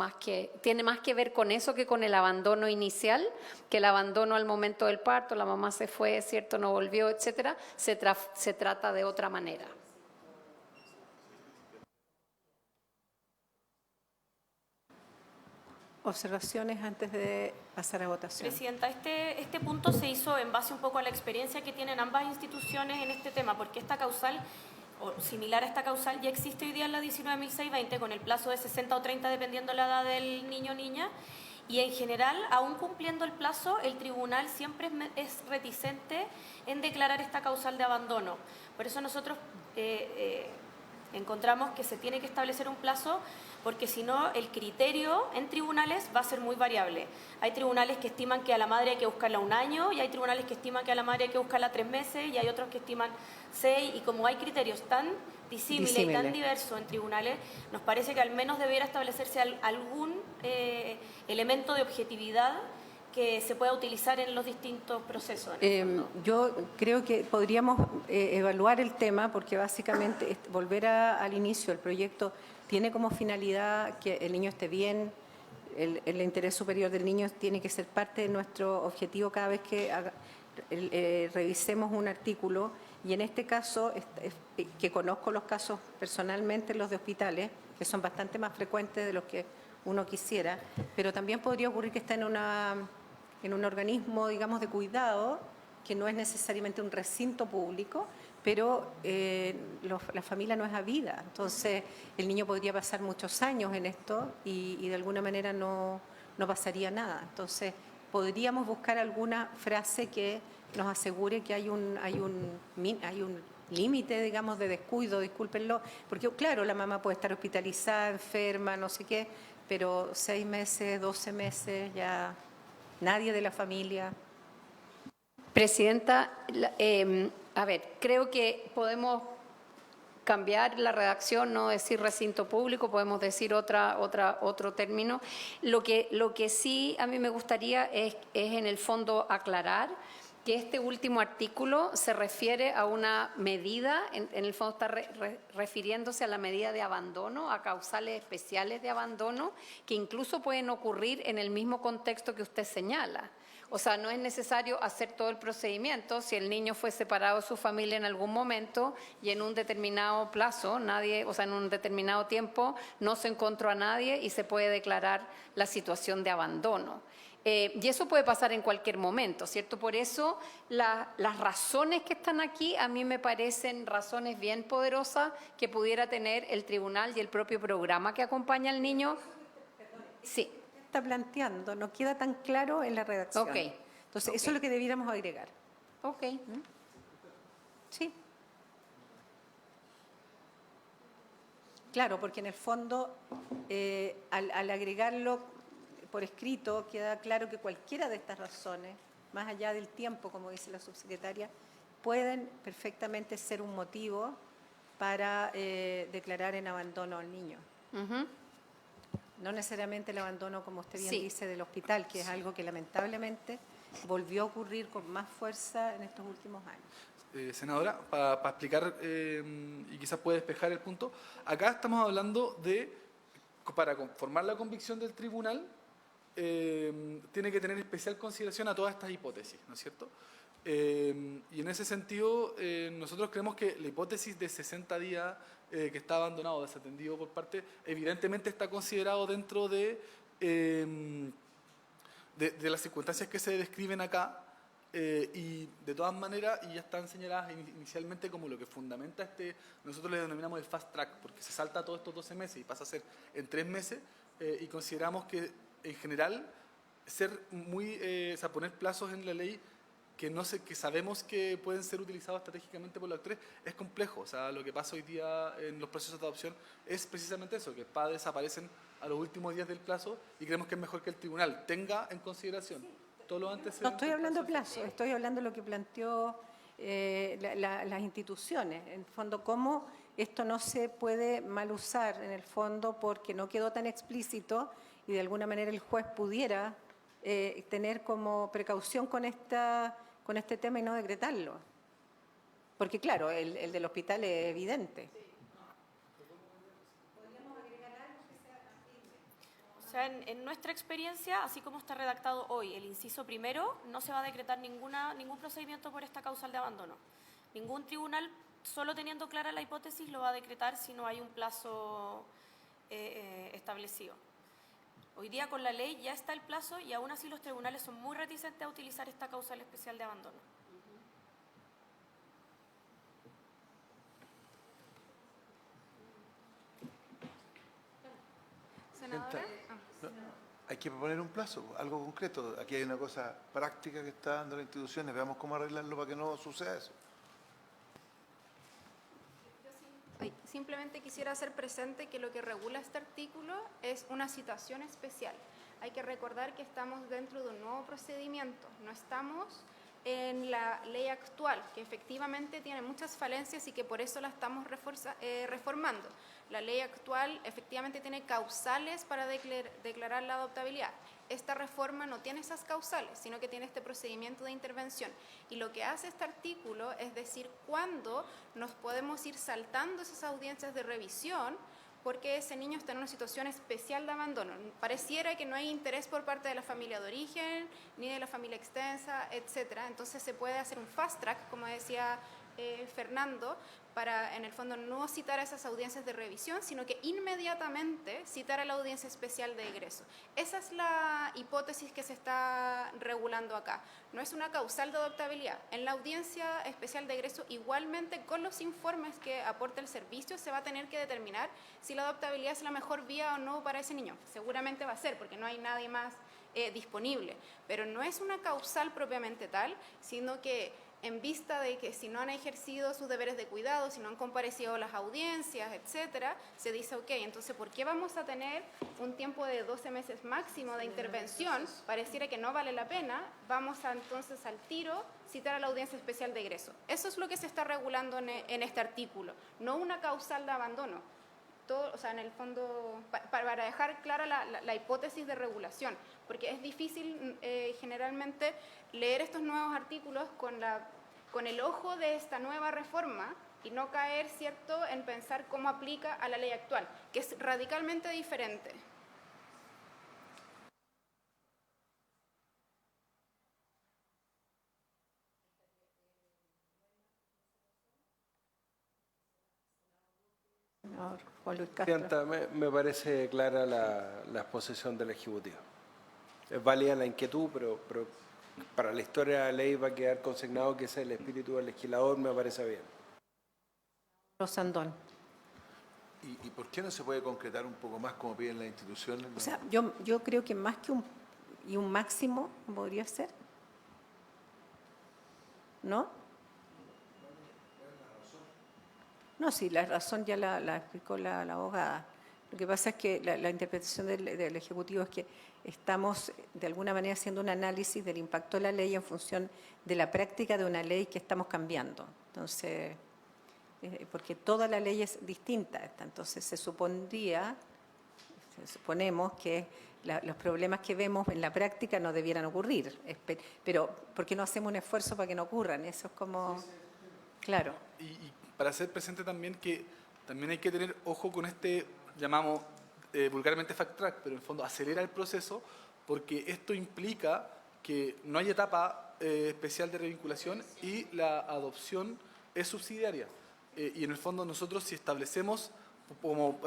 Speaker 8: tiene más que ver con eso que con el abandono inicial, que el abandono al momento del parto, la mamá se fue, cierto, no volvió, etcétera, se trata de otra manera.
Speaker 1: Observaciones antes de pasar a votación.
Speaker 7: Presidenta, este punto se hizo en base un poco a la experiencia que tienen ambas instituciones en este tema, porque esta causal, o similar a esta causal, ya existe hoy día en la 19.620 con el plazo de 60 o 30 dependiendo la edad del niño o niña, y en general, aún cumpliendo el plazo, el tribunal siempre es reticente en declarar esta causal de abandono. Por eso nosotros encontramos que se tiene que establecer un plazo, porque si no el criterio en tribunales va a ser muy variable. Hay tribunales que estiman que a la madre hay que buscarla 1 año y hay tribunales que estiman que a la madre hay que buscarla 3 meses y hay otros que estiman 6, y como hay criterios tan disímiles y tan diversos en tribunales, nos parece que al menos debiera establecerse algún elemento de objetividad que se pueda utilizar en los distintos procesos.
Speaker 1: Yo creo que podríamos evaluar el tema porque básicamente volver al inicio, el proyecto tiene como finalidad que el niño esté bien, el interés superior del niño tiene que ser parte de nuestro objetivo cada vez que revisemos un artículo, y en este caso, que conozco los casos personalmente, los de hospitales, que son bastante más frecuentes de los que uno quisiera, pero también podría ocurrir que está en un organismo, digamos, de cuidado, que no es necesariamente un recinto público, pero la familia no es habida. Entonces, el niño podría pasar muchos años en esto y de alguna manera no pasaría nada. Entonces, podríamos buscar alguna frase que nos asegure que hay un límite, digamos, de descuido, discúlpenlo, porque claro, la mamá puede estar hospitalizada, enferma, no sé qué, pero 6 meses, 12 meses, ya nadie de la familia.
Speaker 8: Presidenta, a ver, creo que podemos cambiar la redacción, no decir recinto público, podemos decir otro término. Lo que sí a mí me gustaría es en el fondo aclarar que este último artículo se refiere a una medida, en el fondo está refiriéndose a la medida de abandono, a causales especiales de abandono, que incluso pueden ocurrir en el mismo contexto que usted señala. O sea, no es necesario hacer todo el procedimiento si el niño fue separado de su familia en algún momento y en un determinado plazo, en un determinado tiempo, no se encontró a nadie y se puede declarar la situación de abandono. Y eso puede pasar en cualquier momento, ¿cierto? Por eso las razones que están aquí a mí me parecen razones bien poderosas que pudiera tener el tribunal y el propio programa que acompaña al niño. Sí.
Speaker 1: Está planteando, no queda tan claro en la redacción.
Speaker 8: Ok.
Speaker 1: Entonces, eso es lo que debiéramos agregar.
Speaker 8: Ok.
Speaker 1: Sí. Claro, porque en el fondo, al agregarlo por escrito, queda claro que cualquiera de estas razones, más allá del tiempo, como dice la subsecretaria, pueden perfectamente ser un motivo para declarar en abandono al niño. No necesariamente el abandono, como usted bien dice, del hospital, que es algo que lamentablemente volvió a ocurrir con más fuerza en estos últimos años.
Speaker 4: Senadora, para explicar y quizás puede despejar el punto, acá estamos hablando de, para conformar la convicción del tribunal, tiene que tener especial consideración a todas estas hipótesis, ¿no es cierto? Y en ese sentido, nosotros creemos que la hipótesis de 60 días que está abandonado, desatendido por parte, evidentemente está considerado dentro de las circunstancias que se describen acá, y de todas maneras, y ya están señaladas inicialmente como lo que fundamenta nosotros le denominamos el fast track, porque se salta todos estos 12 meses y pasa a ser en 3 meses, y consideramos que en general poner plazos en la ley que sabemos que pueden ser utilizados estratégicamente por los actores es complejo. O sea, lo que pasa hoy día en los procesos de adopción es precisamente eso, que padres aparecen a los últimos días del plazo y creemos que es mejor que el tribunal tenga en consideración todo lo antecedentes.
Speaker 1: No estoy hablando de plazo, estoy hablando de lo que planteó las instituciones. En el fondo, cómo esto no se puede mal usar, en el fondo, porque no quedó tan explícito y de alguna manera el juez pudiera tener como precaución con este tema y no decretarlo. Porque claro, el del hospital es evidente.
Speaker 7: O sea, en nuestra experiencia, así como está redactado hoy el inciso primero, no se va a decretar ningún procedimiento por esta causal de abandono. Ningún tribunal, solo teniendo clara la hipótesis, lo va a decretar si no hay un plazo establecido. Hoy día con la ley ya está el plazo y aún así los tribunales son muy reticentes a utilizar esta causal especial de abandono.
Speaker 9: Senadora.
Speaker 5: No, hay que proponer un plazo, algo concreto. Aquí hay una cosa práctica que está dando las instituciones. Veamos cómo arreglarlo para que no suceda eso.
Speaker 9: Simplemente quisiera hacer presente que lo que regula este artículo es una citación especial. Hay que recordar que estamos dentro de un nuevo procedimiento, no estamos en la ley actual, que efectivamente tiene muchas falencias y que por eso la estamos reformando. La ley actual efectivamente tiene causales para declarar la adoptabilidad. Esta reforma no tiene esas causales, sino que tiene este procedimiento de intervención. Y lo que hace este artículo es decir cuándo nos podemos ir saltando esas audiencias de revisión porque ese niño está en una situación especial de abandono. Pareciera que no hay interés por parte de la familia de origen, ni de la familia extensa, etcétera. Entonces se puede hacer un fast track, como decía Fernando, para en el fondo no citar a esas audiencias de revisión, sino que inmediatamente citar a la audiencia especial de egreso. Esa es la hipótesis que se está regulando acá. No es una causal de adoptabilidad. En la audiencia especial de egreso, igualmente con los informes que aporta el servicio, se va a tener que determinar si la adoptabilidad es la mejor vía o no para ese niño. Seguramente va a ser, porque no hay nadie más disponible. Pero no es una causal propiamente tal, sino que en vista de que si no han ejercido sus deberes de cuidado, si no han comparecido a las audiencias, etcétera, se dice, ok, entonces, ¿por qué vamos a tener un tiempo de 12 meses máximo de intervención? Pareciera que no vale la pena, vamos a entonces al tiro citar a la audiencia especial de egreso. Eso es lo que se está regulando en este artículo, no una causal de abandono. Todo, o sea, en el fondo, para dejar clara la hipótesis de regulación, porque es difícil generalmente leer estos nuevos artículos con el ojo de esta nueva reforma y no caer, ¿cierto?, en pensar cómo aplica a la ley actual, que es radicalmente diferente.
Speaker 1: Juan Luis Castro.
Speaker 6: Presidenta, me parece clara la exposición del Ejecutivo. Es válida la inquietud, pero para la historia de la ley va a quedar consignado que ese es el espíritu del legislador, me parece bien.
Speaker 1: Rosandón.
Speaker 5: ¿Y por qué no se puede concretar un poco más como piden las instituciones?
Speaker 1: O sea, yo creo que más que un máximo podría ser, ¿no? No, sí, la razón ya la explicó la abogada. Lo que pasa es que la interpretación del Ejecutivo es que estamos de alguna manera haciendo un análisis del impacto de la ley en función de la práctica de una ley que estamos cambiando. Entonces, porque toda la ley es distinta a esta, entonces suponemos que los problemas que vemos en la práctica no debieran ocurrir, pero ¿por qué no hacemos un esfuerzo para que no ocurran? Eso es como, claro.
Speaker 4: Y para hacer presente también que también hay que tener ojo con llamamos vulgarmente fact track, pero en el fondo acelera el proceso porque esto implica que no hay etapa especial de revinculación y la adopción es subsidiaria. Y en el fondo nosotros, si establecemos, como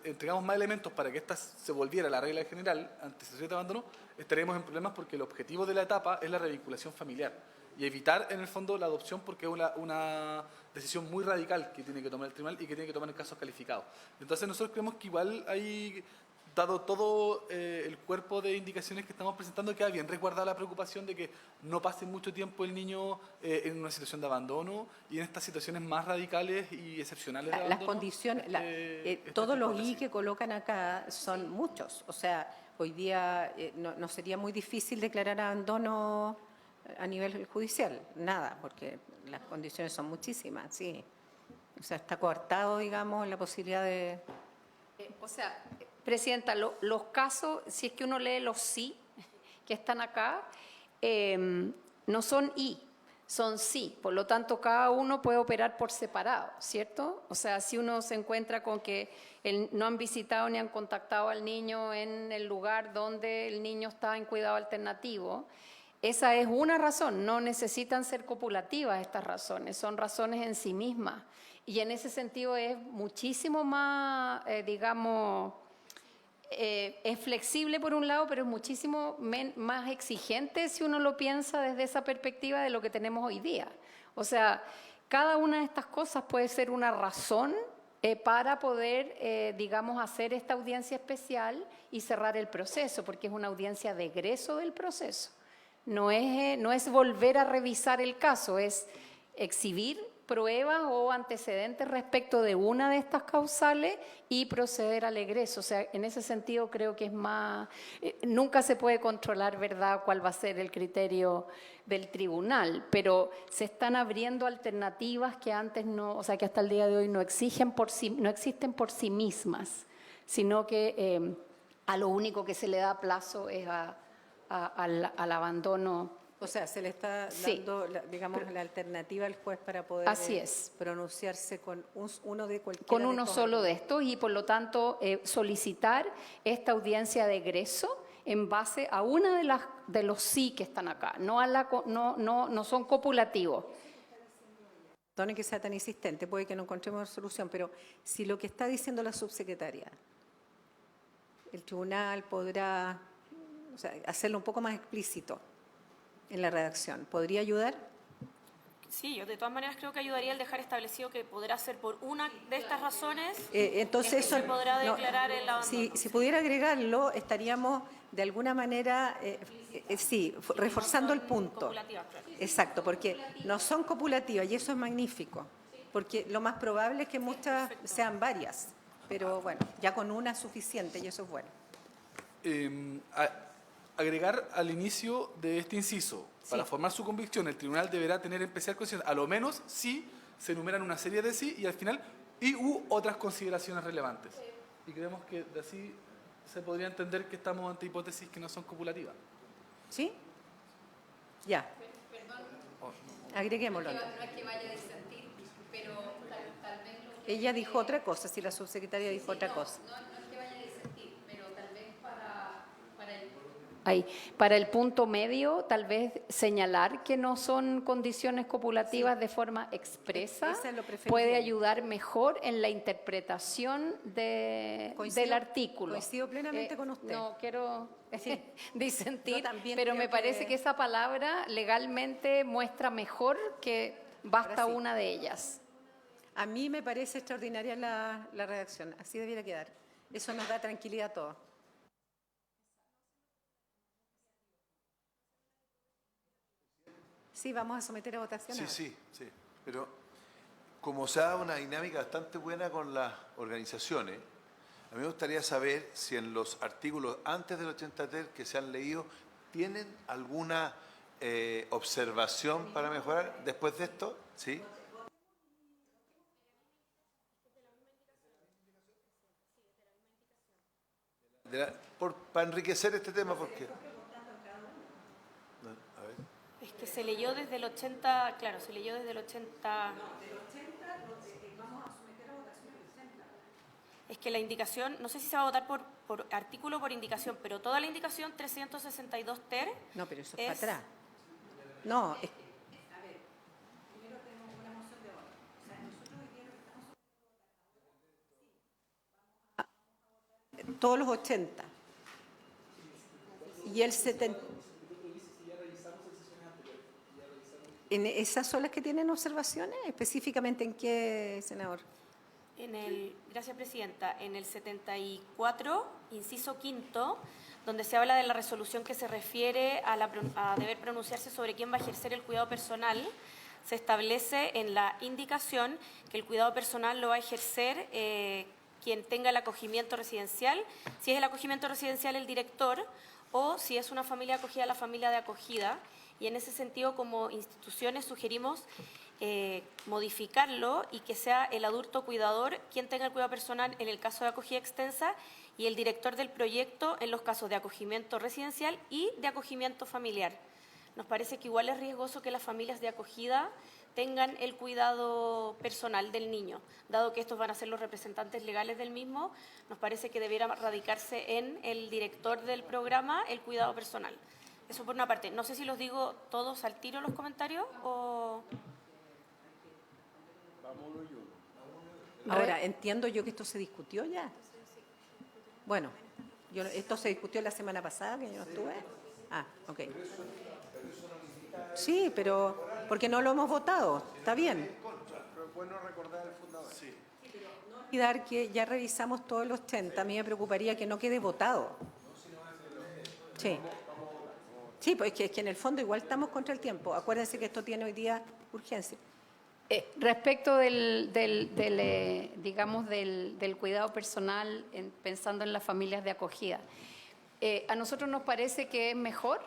Speaker 4: entregamos más elementos para que esta se volviera la regla general ante situaciones de abandono, estaremos en problemas porque el objetivo de la etapa es la revinculación familiar y evitar en el fondo la adopción, porque es una decisión muy radical que tiene que tomar el tribunal y que tiene que tomar en casos calificados. Entonces nosotros creemos que igual hay, dado todo el cuerpo de indicaciones que estamos presentando, queda bien resguardada la preocupación de que no pase mucho tiempo el niño en una situación de abandono y en estas situaciones más radicales y excepcionales de abandono.
Speaker 1: Las condiciones, todos los I que colocan acá son muchos. O sea, hoy día no sería muy difícil declarar abandono a nivel judicial, nada, porque las condiciones son muchísimas, sí. O sea, está coartado, digamos, la posibilidad de...
Speaker 8: O sea, Presidenta, los casos, si es que uno lee los sí que están acá, no son I, son sí. Por lo tanto, cada uno puede operar por separado, ¿cierto? O sea, si uno se encuentra con que no han visitado ni han contactado al niño en el lugar donde el niño está en cuidado alternativo, esa es una razón. No necesitan ser copulativas estas razones, son razones en sí mismas. Y en ese sentido es muchísimo más, digamos... es flexible por un lado, pero es muchísimo más exigente si uno lo piensa desde esa perspectiva de lo que tenemos hoy día. O sea, cada una de estas cosas puede ser una razón para poder, digamos, hacer esta audiencia especial y cerrar el proceso, porque es una audiencia de egreso del proceso. No es volver a revisar el caso, es exhibir pruebas o antecedentes respecto de una de estas causales y proceder al egreso. O sea, en ese sentido creo que es más... nunca se puede controlar, ¿verdad?, cuál va a ser el criterio del tribunal, pero se están abriendo alternativas que antes no, o sea, que hasta el día de hoy no existen por sí mismas, sino que a lo único que se le da plazo es al abandono.
Speaker 1: O sea, se le está dando, digamos, la alternativa al juez para poder pronunciarse con uno de cualquiera.
Speaker 8: Con uno solo de estos y, por lo tanto, solicitar esta audiencia de egreso en base a una de los sí que están acá. No son copulativos.
Speaker 1: Perdone que sea tan insistente, puede que no encontremos solución, pero si lo que está diciendo la subsecretaria, el tribunal podrá, o sea, hacerlo un poco más explícito en la redacción, ¿podría ayudar?
Speaker 7: Sí, yo de todas maneras creo que ayudaría el dejar establecido que podrá ser por una de estas razones
Speaker 1: entonces
Speaker 7: eso se podrá declarar el abandono.
Speaker 1: Si pudiera agregarlo, estaríamos de alguna manera, reforzando el punto.
Speaker 7: Copulativas, claro.
Speaker 1: Exacto, porque no son copulativas y eso es magnífico, porque lo más probable es que muchas sean varias, pero bueno, ya con una es suficiente y eso es bueno.
Speaker 4: Agregar al inicio de este inciso, para formar su convicción, el tribunal deberá tener especial consideración, a lo menos si se enumeran una serie de sí y al final u otras consideraciones relevantes. Y creemos que de así se podría entender que estamos ante hipótesis que no son copulativas.
Speaker 1: ¿Sí? Ya. Agreguémoslo.
Speaker 8: No es que vaya a disentir, pero tal vez...
Speaker 1: Ella dijo otra cosa, si la subsecretaria dijo otra cosa.
Speaker 8: No es que vaya a disentir, pero tal vez para el punto medio, tal vez señalar que no son condiciones copulativas de forma expresa puede ayudar mejor en la interpretación del artículo.
Speaker 1: Coincido plenamente con usted.
Speaker 8: No quiero disentir,
Speaker 1: también
Speaker 8: pero me
Speaker 1: creo
Speaker 8: parece que esa palabra legalmente muestra mejor que basta una de ellas.
Speaker 1: A mí me parece extraordinaria la redacción, así debiera quedar. Eso nos da tranquilidad a todos. Sí, vamos a someter a votación.
Speaker 5: Sí, pero como se ha dado una dinámica bastante buena con las organizaciones, a mí me gustaría saber si en los artículos antes del 83 que se han leído, ¿tienen alguna observación para mejorar después de esto? ¿Sí? Para enriquecer este tema, porque...
Speaker 7: Es que se leyó desde el 80, claro, se leyó desde el 80... Es que la indicación, no sé si se va a votar por artículo por indicación, pero toda la indicación 362 ter
Speaker 1: No, pero eso es para atrás. No, es todos los 80. Y el 70. ¿En esas son las que tienen observaciones? ¿Específicamente en qué, senador?
Speaker 7: Gracias, Presidenta. En el 74, inciso quinto, donde se habla de la resolución que se refiere a deber pronunciarse sobre quién va a ejercer el cuidado personal, se establece en la indicación que el cuidado personal lo va a ejercer quien tenga el acogimiento residencial, si es el acogimiento residencial el director o si es una familia acogida, la familia de acogida. Y en ese sentido, como instituciones, sugerimos modificarlo y que sea el adulto cuidador quien tenga el cuidado personal en el caso de acogida extensa y el director del proyecto en los casos de acogimiento residencial y de acogimiento familiar. Nos parece que igual es riesgoso que las familias de acogida tengan el cuidado personal del niño. Dado que estos van a ser los representantes legales del mismo, nos parece que debiera radicarse en el director del programa el cuidado personal. Eso por una parte. No sé si los digo todos al tiro los comentarios o...
Speaker 1: Ahora, entiendo yo que esto se discutió ya. Bueno, esto se discutió la semana pasada, que yo no estuve. Ah, ok. Sí, pero porque no lo hemos votado, está bien.
Speaker 6: Pero es bueno recordar el fundador. Sí.
Speaker 1: No olvidar que ya revisamos todos los 80, a mí me preocuparía que no quede votado. Sí. Sí, pues es que en el fondo igual estamos contra el tiempo. Acuérdense que esto tiene hoy día urgencia.
Speaker 8: Respecto del cuidado personal, pensando en las familias de acogida, a nosotros nos parece que es mejor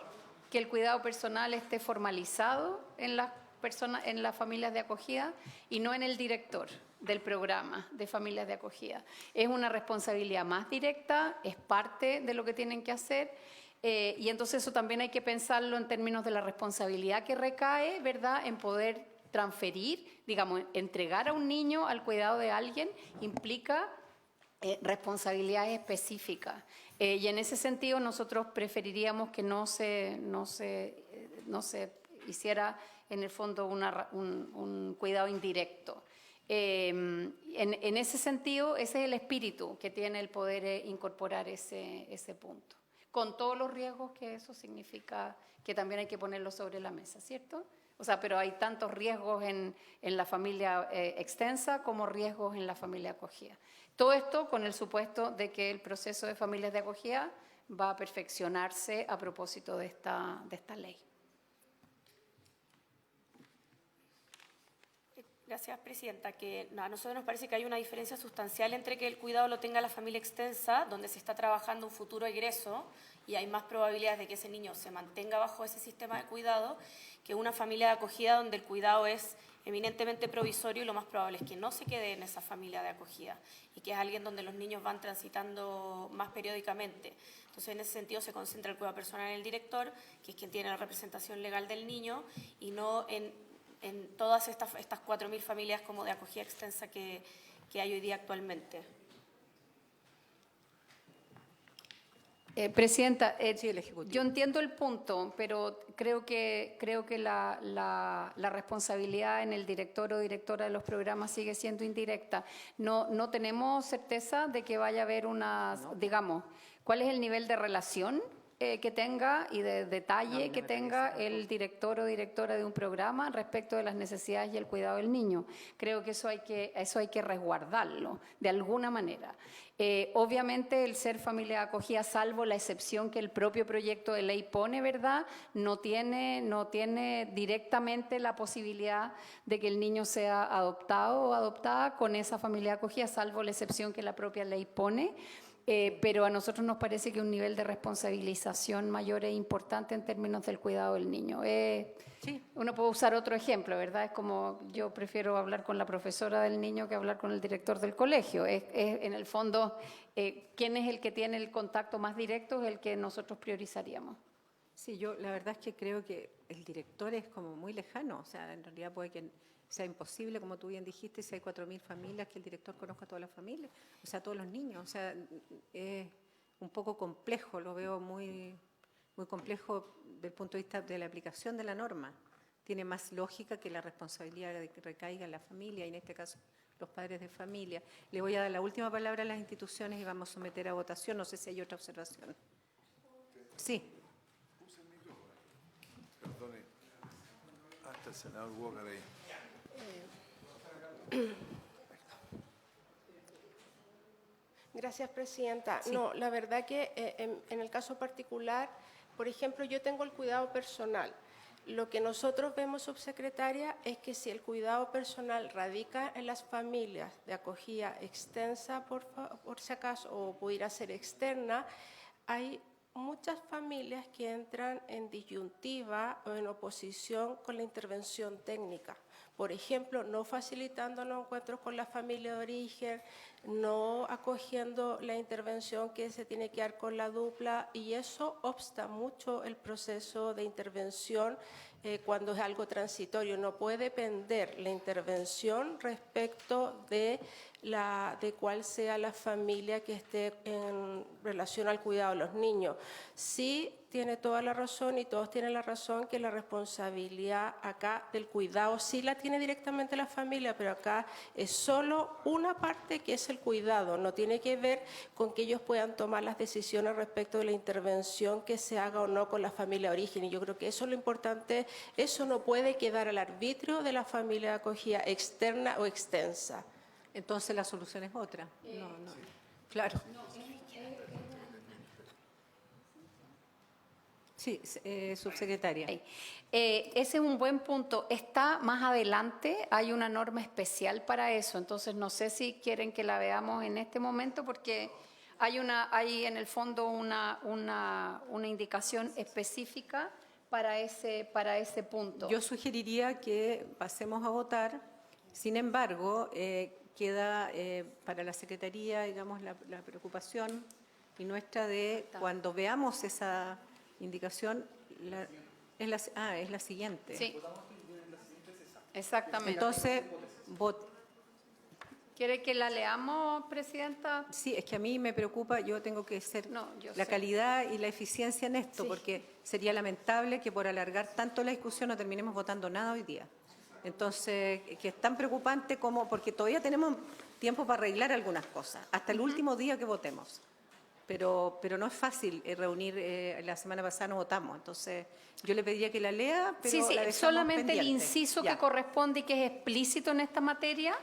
Speaker 8: que el cuidado personal esté formalizado en las familias de acogida y no en el director del programa de familias de acogida. Es una responsabilidad más directa, es parte de lo que tienen que hacer. Y entonces eso también hay que pensarlo en términos de la responsabilidad que recae, ¿verdad?, en poder transferir, digamos, entregar a un niño al cuidado de alguien implica responsabilidades específicas. Y en ese sentido nosotros preferiríamos que no se hiciera en el fondo un cuidado indirecto. En ese sentido, ese es el espíritu que tiene el poder incorporar ese punto, con todos los riesgos que eso significa, que también hay que ponerlo sobre la mesa, ¿cierto? O sea, pero hay tantos riesgos en la familia extensa como riesgos en la familia acogida. Todo esto con el supuesto de que el proceso de familias de acogida va a perfeccionarse a propósito de esta ley.
Speaker 7: Gracias, Presidenta. A nosotros nos parece que hay una diferencia sustancial entre que el cuidado lo tenga la familia extensa, donde se está trabajando un futuro egreso y hay más probabilidades de que ese niño se mantenga bajo ese sistema de cuidado, que una familia de acogida donde el cuidado es eminentemente provisorio y lo más probable es que no se quede en esa familia de acogida y que es alguien donde los niños van transitando más periódicamente. Entonces, en ese sentido, se concentra el cuidado personal en el director, que es quien tiene la representación legal del niño, y no en todas estas 4.000 familias como de acogida extensa que hay hoy día actualmente.
Speaker 8: Presidenta,
Speaker 1: Sí, el Ejecutivo.
Speaker 8: yo entiendo el punto, pero creo que la responsabilidad en el director o directora de los programas sigue siendo indirecta. No tenemos certeza de que vaya a haber digamos, ¿cuál es el nivel de relación que tenga y de detalle que tenga el director o directora de un programa respecto de las necesidades y el cuidado del niño? Creo que eso hay que resguardarlo de alguna manera. Obviamente el ser familia de acogida, salvo la excepción que el propio proyecto de ley pone, ¿verdad?, no tiene directamente la posibilidad de que el niño sea adoptado o adoptada con esa familia de acogida, salvo la excepción que la propia ley pone. Pero a nosotros nos parece que un nivel de responsabilización mayor es importante en términos del cuidado del niño. Sí. Uno puede usar otro ejemplo, ¿verdad? Es como yo prefiero hablar con la profesora del niño que hablar con el director del colegio. En el fondo, ¿quién es el que tiene el contacto más directo? Es el que nosotros priorizaríamos.
Speaker 1: Sí, yo la verdad es que creo que el director es como muy lejano, o sea, en realidad puede que sea imposible, como tú bien dijiste, si hay 4.000 familias, que el director conozca a todas las familias, o sea, a todos los niños, o sea, es un poco complejo, lo veo muy, muy complejo desde el punto de vista de la aplicación de la norma. Tiene más lógica que la responsabilidad de que recaiga en la familia, y en este caso los padres de familia. Le voy a dar la última palabra a las instituciones y vamos a someter a votación. No sé si hay otra observación. Sí.
Speaker 5: Perdone. Hasta el senador Walker ahí.
Speaker 10: Gracias, Presidenta.
Speaker 1: Sí.
Speaker 10: No, la verdad que en el caso particular, por ejemplo, yo tengo el cuidado personal. Lo que nosotros vemos, subsecretaria, es que si el cuidado personal radica en las familias de acogida extensa, por si acaso, o pudiera ser externa, hay muchas familias que entran en disyuntiva o en oposición con la intervención técnica. Por ejemplo, no facilitando los encuentros con la familia de origen, no acogiendo la intervención que se tiene que dar con la dupla, y eso obsta mucho el proceso de intervención cuando es algo transitorio. No puede depender la intervención respecto de cuál sea la familia que esté en relación al cuidado de los niños. Sí, tiene toda la razón y todos tienen la razón que la responsabilidad acá del cuidado sí la tiene directamente la familia, pero acá es solo una parte que es el cuidado, no tiene que ver con que ellos puedan tomar las decisiones respecto de la intervención que se haga o no con la familia de origen. Y yo creo que eso es lo importante, eso no puede quedar al arbitrio de la familia de acogida externa o extensa.
Speaker 1: Entonces la solución es otra. No. Claro. Sí, subsecretaria.
Speaker 8: Ese es un buen punto. Está más adelante, hay una norma especial para eso, entonces no sé si quieren que la veamos en este momento, porque hay en el fondo una indicación específica para ese punto.
Speaker 1: Yo sugeriría que pasemos a votar. Sin embargo, queda para la Secretaría, digamos, la preocupación y nuestra de cuando veamos esa indicación, es la siguiente.
Speaker 8: Sí, exactamente.
Speaker 1: Entonces,
Speaker 8: ¿quiere que la leamos, Presidenta?
Speaker 1: sí, es que a mí me preocupa, yo tengo que ser
Speaker 8: Yo
Speaker 1: la
Speaker 8: sé.
Speaker 1: calidad y la eficiencia en esto,
Speaker 8: Sí.
Speaker 1: porque sería lamentable que por alargar tanto la discusión no terminemos votando nada hoy día. Entonces, que es tan preocupante como, porque todavía tenemos tiempo para arreglar algunas cosas, hasta el último día que votemos. Pero no es fácil reunir, la semana pasada no votamos, entonces yo le pediría que la lea, pero
Speaker 8: Sí,
Speaker 1: la dejamos
Speaker 8: solamente el
Speaker 1: pendiente.
Speaker 8: inciso
Speaker 1: Ya.
Speaker 8: que corresponde y que es explícito en esta materia.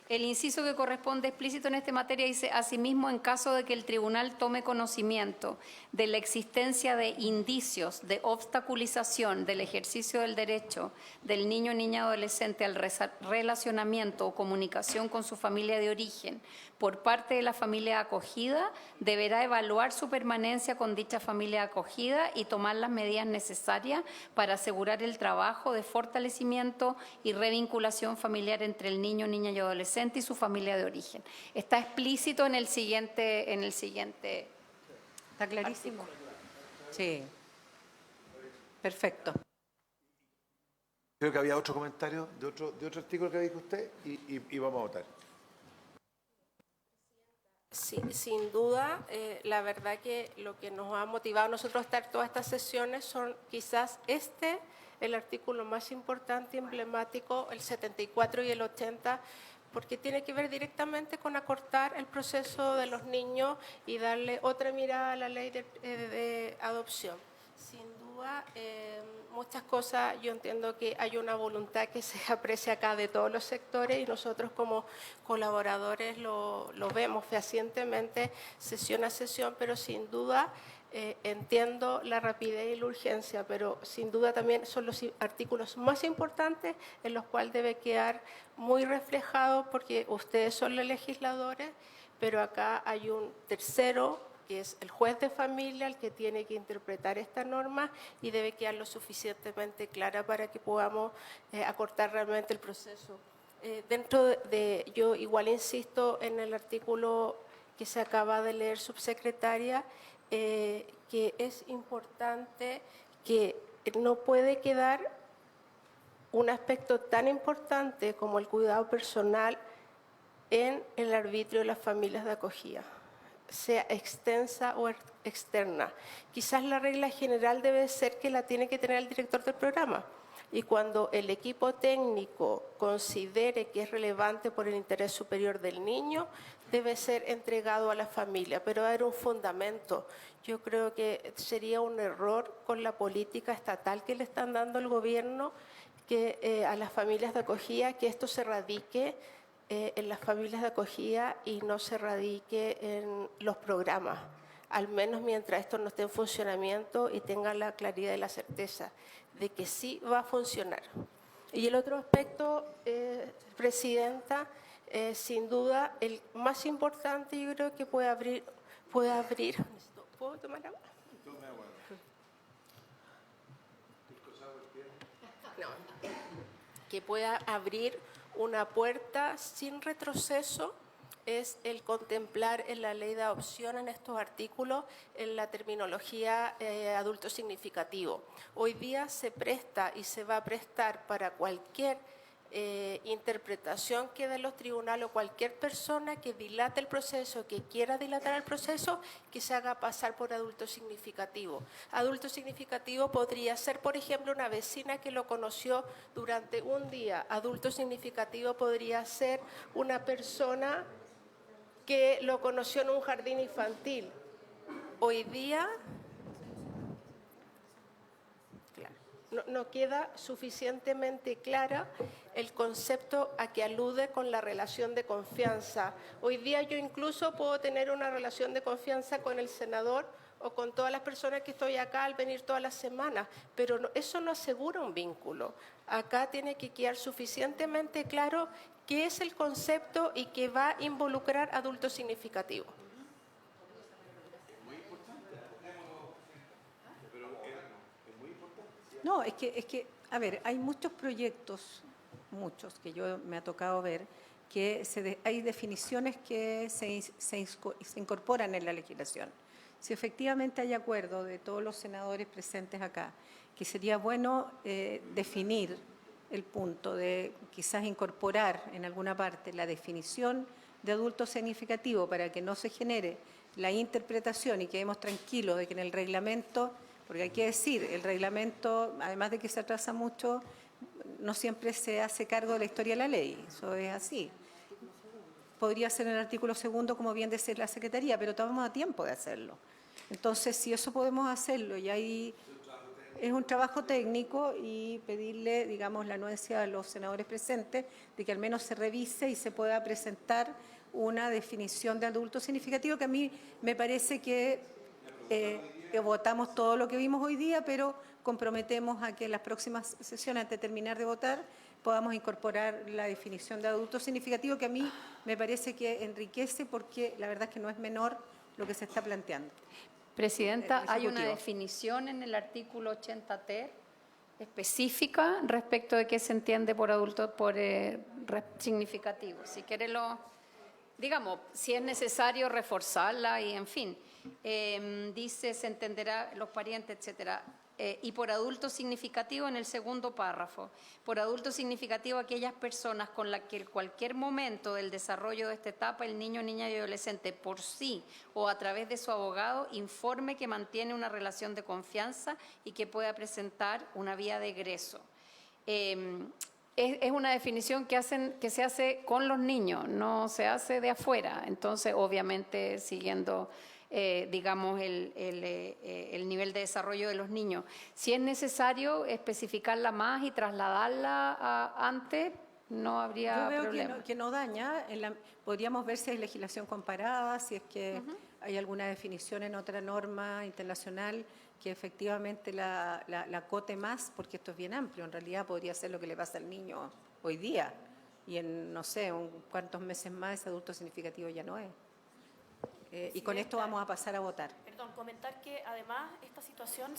Speaker 8: El inciso que corresponde explícito en esta materia dice: asimismo, en caso de que el tribunal tome conocimiento de la existencia de indicios de obstaculización del ejercicio del derecho del niño o niña adolescente al relacionamiento o comunicación con su familia de origen por parte de la familia acogida, deberá evaluar su permanencia con dicha familia acogida y tomar las medidas necesarias para asegurar el trabajo de fortalecimiento y revinculación familiar entre el niño, niña y adolescente y su familia de origen. Está explícito en el siguiente.
Speaker 1: ¿Está clarísimo? Sí. Perfecto.
Speaker 5: Creo que había otro comentario de otro artículo que dijo usted y vamos a votar.
Speaker 10: Sí, sin duda, la verdad que lo que nos ha motivado a nosotros a estar todas estas sesiones son quizás el artículo más importante, emblemático, el 74 y el 80, porque tiene que ver directamente con acortar el proceso de los niños y darle otra mirada a la ley de adopción. Sin duda, muchas cosas, yo entiendo que hay una voluntad que se aprecia acá de todos los sectores y nosotros como colaboradores lo vemos fehacientemente sesión a sesión, pero sin duda entiendo la rapidez y la urgencia, pero sin duda también son los artículos más importantes en los cuales debe quedar muy reflejado, porque ustedes son los legisladores, pero acá hay un tercero, que es el juez de familia, el que tiene que interpretar esta norma y debe quedar lo suficientemente clara para que podamos acortar realmente el proceso. Yo igual insisto en el artículo que se acaba de leer, subsecretaria, que es importante, que no puede quedar un aspecto tan importante como el cuidado personal en el arbitrio de las familias de acogida. sea extensa o externa. Quizás la regla general debe ser que la tiene que tener el director del programa. Y cuando el equipo técnico considere que es relevante por el interés superior del niño, debe ser entregado a la familia, pero va a haber un fundamento. Yo creo que sería un error con la política estatal que le están dando el gobierno que, a las familias de acogida, que esto se radique en las familias de acogida y no se radique en los programas, al menos mientras esto no esté en funcionamiento y tengan la claridad y la certeza de que sí va a funcionar. Y el otro aspecto, Presidenta, sin duda, el más importante, yo creo que puede abrir. ¿Puedo tomar agua? No. Que pueda abrir una puerta sin retroceso es el contemplar en la ley de adopción, en estos artículos, en la terminología adulto significativo. Hoy día se presta y se va a prestar para cualquier interpretación que de los tribunales o cualquier persona que dilate el proceso, que quiera dilatar el proceso, que se haga pasar por adulto significativo. Adulto significativo podría ser, por ejemplo, una vecina que lo conoció durante un día. Adulto significativo podría ser una persona que lo conoció en un jardín infantil. Hoy día no queda suficientemente clara el concepto a que alude con la relación de confianza. Hoy día yo incluso puedo tener una relación de confianza con el senador o con todas las personas que estoy acá al venir todas las semanas, pero eso no asegura un vínculo. Acá tiene que quedar suficientemente claro qué es el concepto y que va a involucrar adulto significativo.
Speaker 1: No, es que, a ver, hay muchos proyectos, muchos que yo me ha tocado ver, que hay definiciones que se incorporan en la legislación. Si efectivamente hay acuerdo de todos los senadores presentes acá, que sería bueno definir el punto de quizás incorporar en alguna parte la definición de adulto significativo para que no se genere la interpretación y quedemos tranquilos de que en el reglamento, porque hay que decir, el reglamento, además de que se atrasa mucho, no siempre se hace cargo de la historia de la ley, eso es así. Podría ser en el artículo 2, como bien decía la Secretaría, pero estamos a tiempo de hacerlo. Entonces, si eso podemos hacerlo, y ahí es un trabajo técnico y pedirle, digamos, la anuencia a los senadores presentes de que al menos se revise y se pueda presentar una definición de adulto significativo, que a mí me parece que votamos todo lo que vimos hoy día, pero comprometemos a que en las próximas sesiones, antes de terminar de votar, podamos incorporar la definición de adulto significativo, que a mí me parece que enriquece, porque la verdad es que no es menor lo que se está planteando.
Speaker 8: Presidenta, hay una definición en el artículo 80T específica respecto de qué se entiende por adulto significativo. Si quiere digamos, si es necesario reforzarla y en fin, dice se entenderá los parientes, etcétera. Y por adulto significativo en el segundo párrafo, por adulto significativo aquellas personas con las que en cualquier momento del desarrollo de esta etapa el niño, niña y adolescente por sí o a través de su abogado informe que mantiene una relación de confianza y que pueda presentar una vía de egreso. Es una definición que se hace con los niños, no se hace de afuera, entonces obviamente siguiendo digamos, el nivel de desarrollo de los niños. Si es necesario especificarla más y trasladarla antes, no habría problema.
Speaker 1: Yo veo que no daña, podríamos ver si hay legislación comparada, si es que hay alguna definición en otra norma internacional que efectivamente la acote más, porque esto es bien amplio, en realidad podría ser lo que le pasa al niño hoy día, y en, no sé, cuántos meses más ese adulto significativo ya no es. Y con esto vamos a pasar a votar.
Speaker 7: Perdón, comentar que además esta situación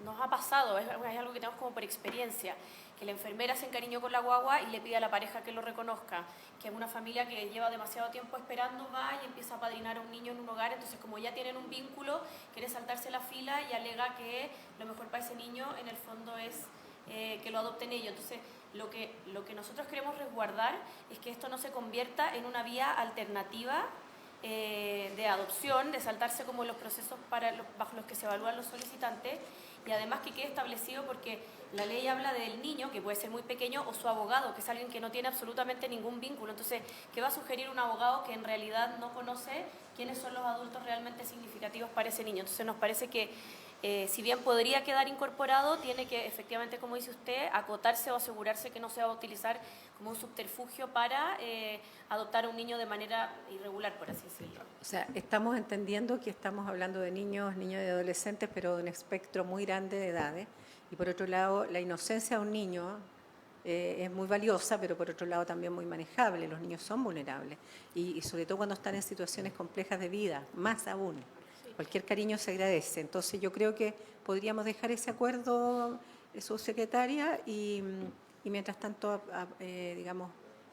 Speaker 7: nos ha pasado, es algo que tenemos como por experiencia, que la enfermera se encariñó con la guagua y le pide a la pareja que lo reconozca, que es una familia que lleva demasiado tiempo esperando, va y empieza a padrinar a un niño en un hogar, entonces como ya tienen un vínculo, quiere saltarse la fila y alega que lo mejor para ese niño en el fondo es que lo adopten ellos. Entonces lo que nosotros queremos resguardar es que esto no se convierta en una vía alternativa de adopción, de saltarse como los procesos bajo los que se evalúan los solicitantes, y además que quede establecido, porque la ley habla del niño, que puede ser muy pequeño, o su abogado, que es alguien que no tiene absolutamente ningún vínculo. Entonces, ¿qué va a sugerir un abogado que en realidad no conoce quiénes son los adultos realmente significativos para ese niño? Entonces, nos parece que si bien podría quedar incorporado, tiene que efectivamente, como dice usted, acotarse o asegurarse que no se va a utilizar como un subterfugio para adoptar a un niño de manera irregular, por así decirlo.
Speaker 1: O sea, estamos entendiendo que estamos hablando de niños y adolescentes, pero de un espectro muy grande de edades. Y por otro lado, la inocencia de un niño es muy valiosa, pero por otro lado también muy manejable. Los niños son vulnerables y sobre todo cuando están en situaciones complejas de vida, más aún. Cualquier cariño se agradece. Entonces yo creo que podríamos dejar ese acuerdo, subsecretaria, y mientras tanto, digamos,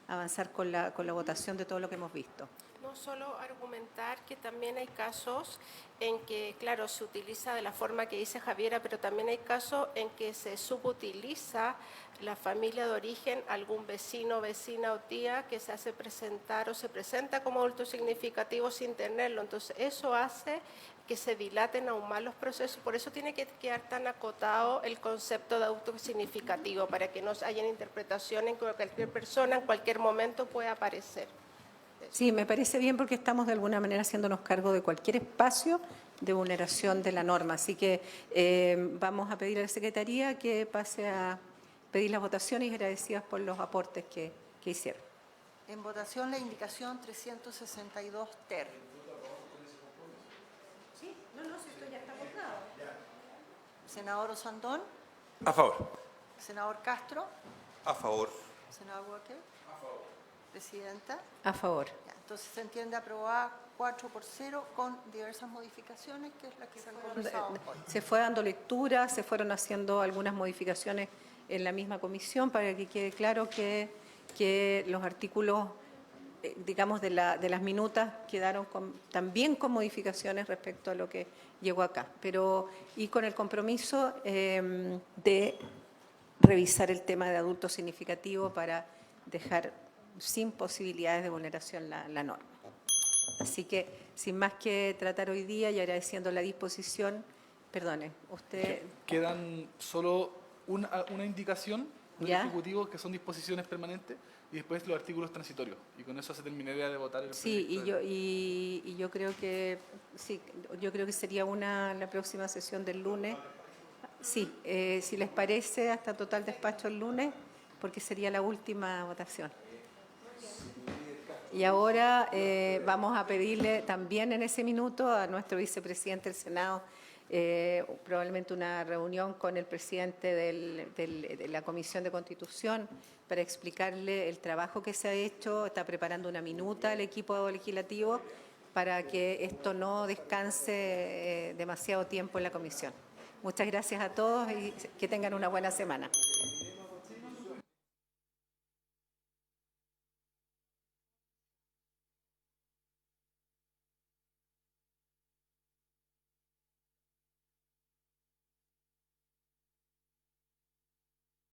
Speaker 1: avanzar con la votación de todo lo que hemos visto.
Speaker 10: No solo argumentar que también hay casos en que, claro, se utiliza de la forma que dice Javiera, pero también hay casos en que se subutiliza la familia de origen, algún vecino, vecina o tía que se hace presentar o se presenta como adulto significativo sin tenerlo. Entonces, eso hace que se dilaten aún más los procesos. Por eso tiene que quedar tan acotado el concepto de adulto significativo, para que no haya interpretaciones en que cualquier persona en cualquier momento puede aparecer.
Speaker 1: Sí, me parece bien, porque estamos de alguna manera haciéndonos cargo de cualquier espacio de vulneración de la norma. Así que vamos a pedir a la Secretaría que pase a pedir las votaciones, y agradecidas por los aportes que hicieron.
Speaker 2: En votación la indicación 362 ter.
Speaker 1: Sí, no, si esto ya está votado.
Speaker 2: Senador Osandón,
Speaker 11: A favor.
Speaker 2: senador Castro,
Speaker 11: A favor.
Speaker 2: senador Walker. A favor. Presidenta.
Speaker 1: A favor.
Speaker 2: Ya, entonces se entiende aprobada 4-0 con diversas modificaciones, que es la que se han conversado hoy.
Speaker 1: Se fue dando lectura, se fueron haciendo algunas modificaciones en la misma comisión para que quede claro que los artículos, digamos, de las minutas quedaron también con modificaciones respecto a lo que llegó acá, y con el compromiso de revisar el tema de adulto significativo para dejar sin posibilidades de vulneración la norma. Así que, sin más que tratar hoy día, y agradeciendo la disposición, perdone, usted...
Speaker 4: Quedan solo una indicación del
Speaker 1: ¿Ya?
Speaker 4: Ejecutivo, que son disposiciones permanentes, y después los artículos transitorios. Y con eso se terminaría de votar el
Speaker 1: Sí,
Speaker 4: proyecto de ley.
Speaker 1: y yo creo que sí, yo creo que sería la próxima sesión del lunes. Sí, si les parece, hasta total despacho el lunes, porque sería la última votación. Y ahora vamos a pedirle también en ese minuto a nuestro vicepresidente del Senado probablemente una reunión con el presidente de la Comisión de Constitución para explicarle el trabajo que se ha hecho. Está preparando una minuta el equipo legislativo para que esto no descanse demasiado tiempo en la comisión. Muchas gracias a todos y que tengan una buena semana.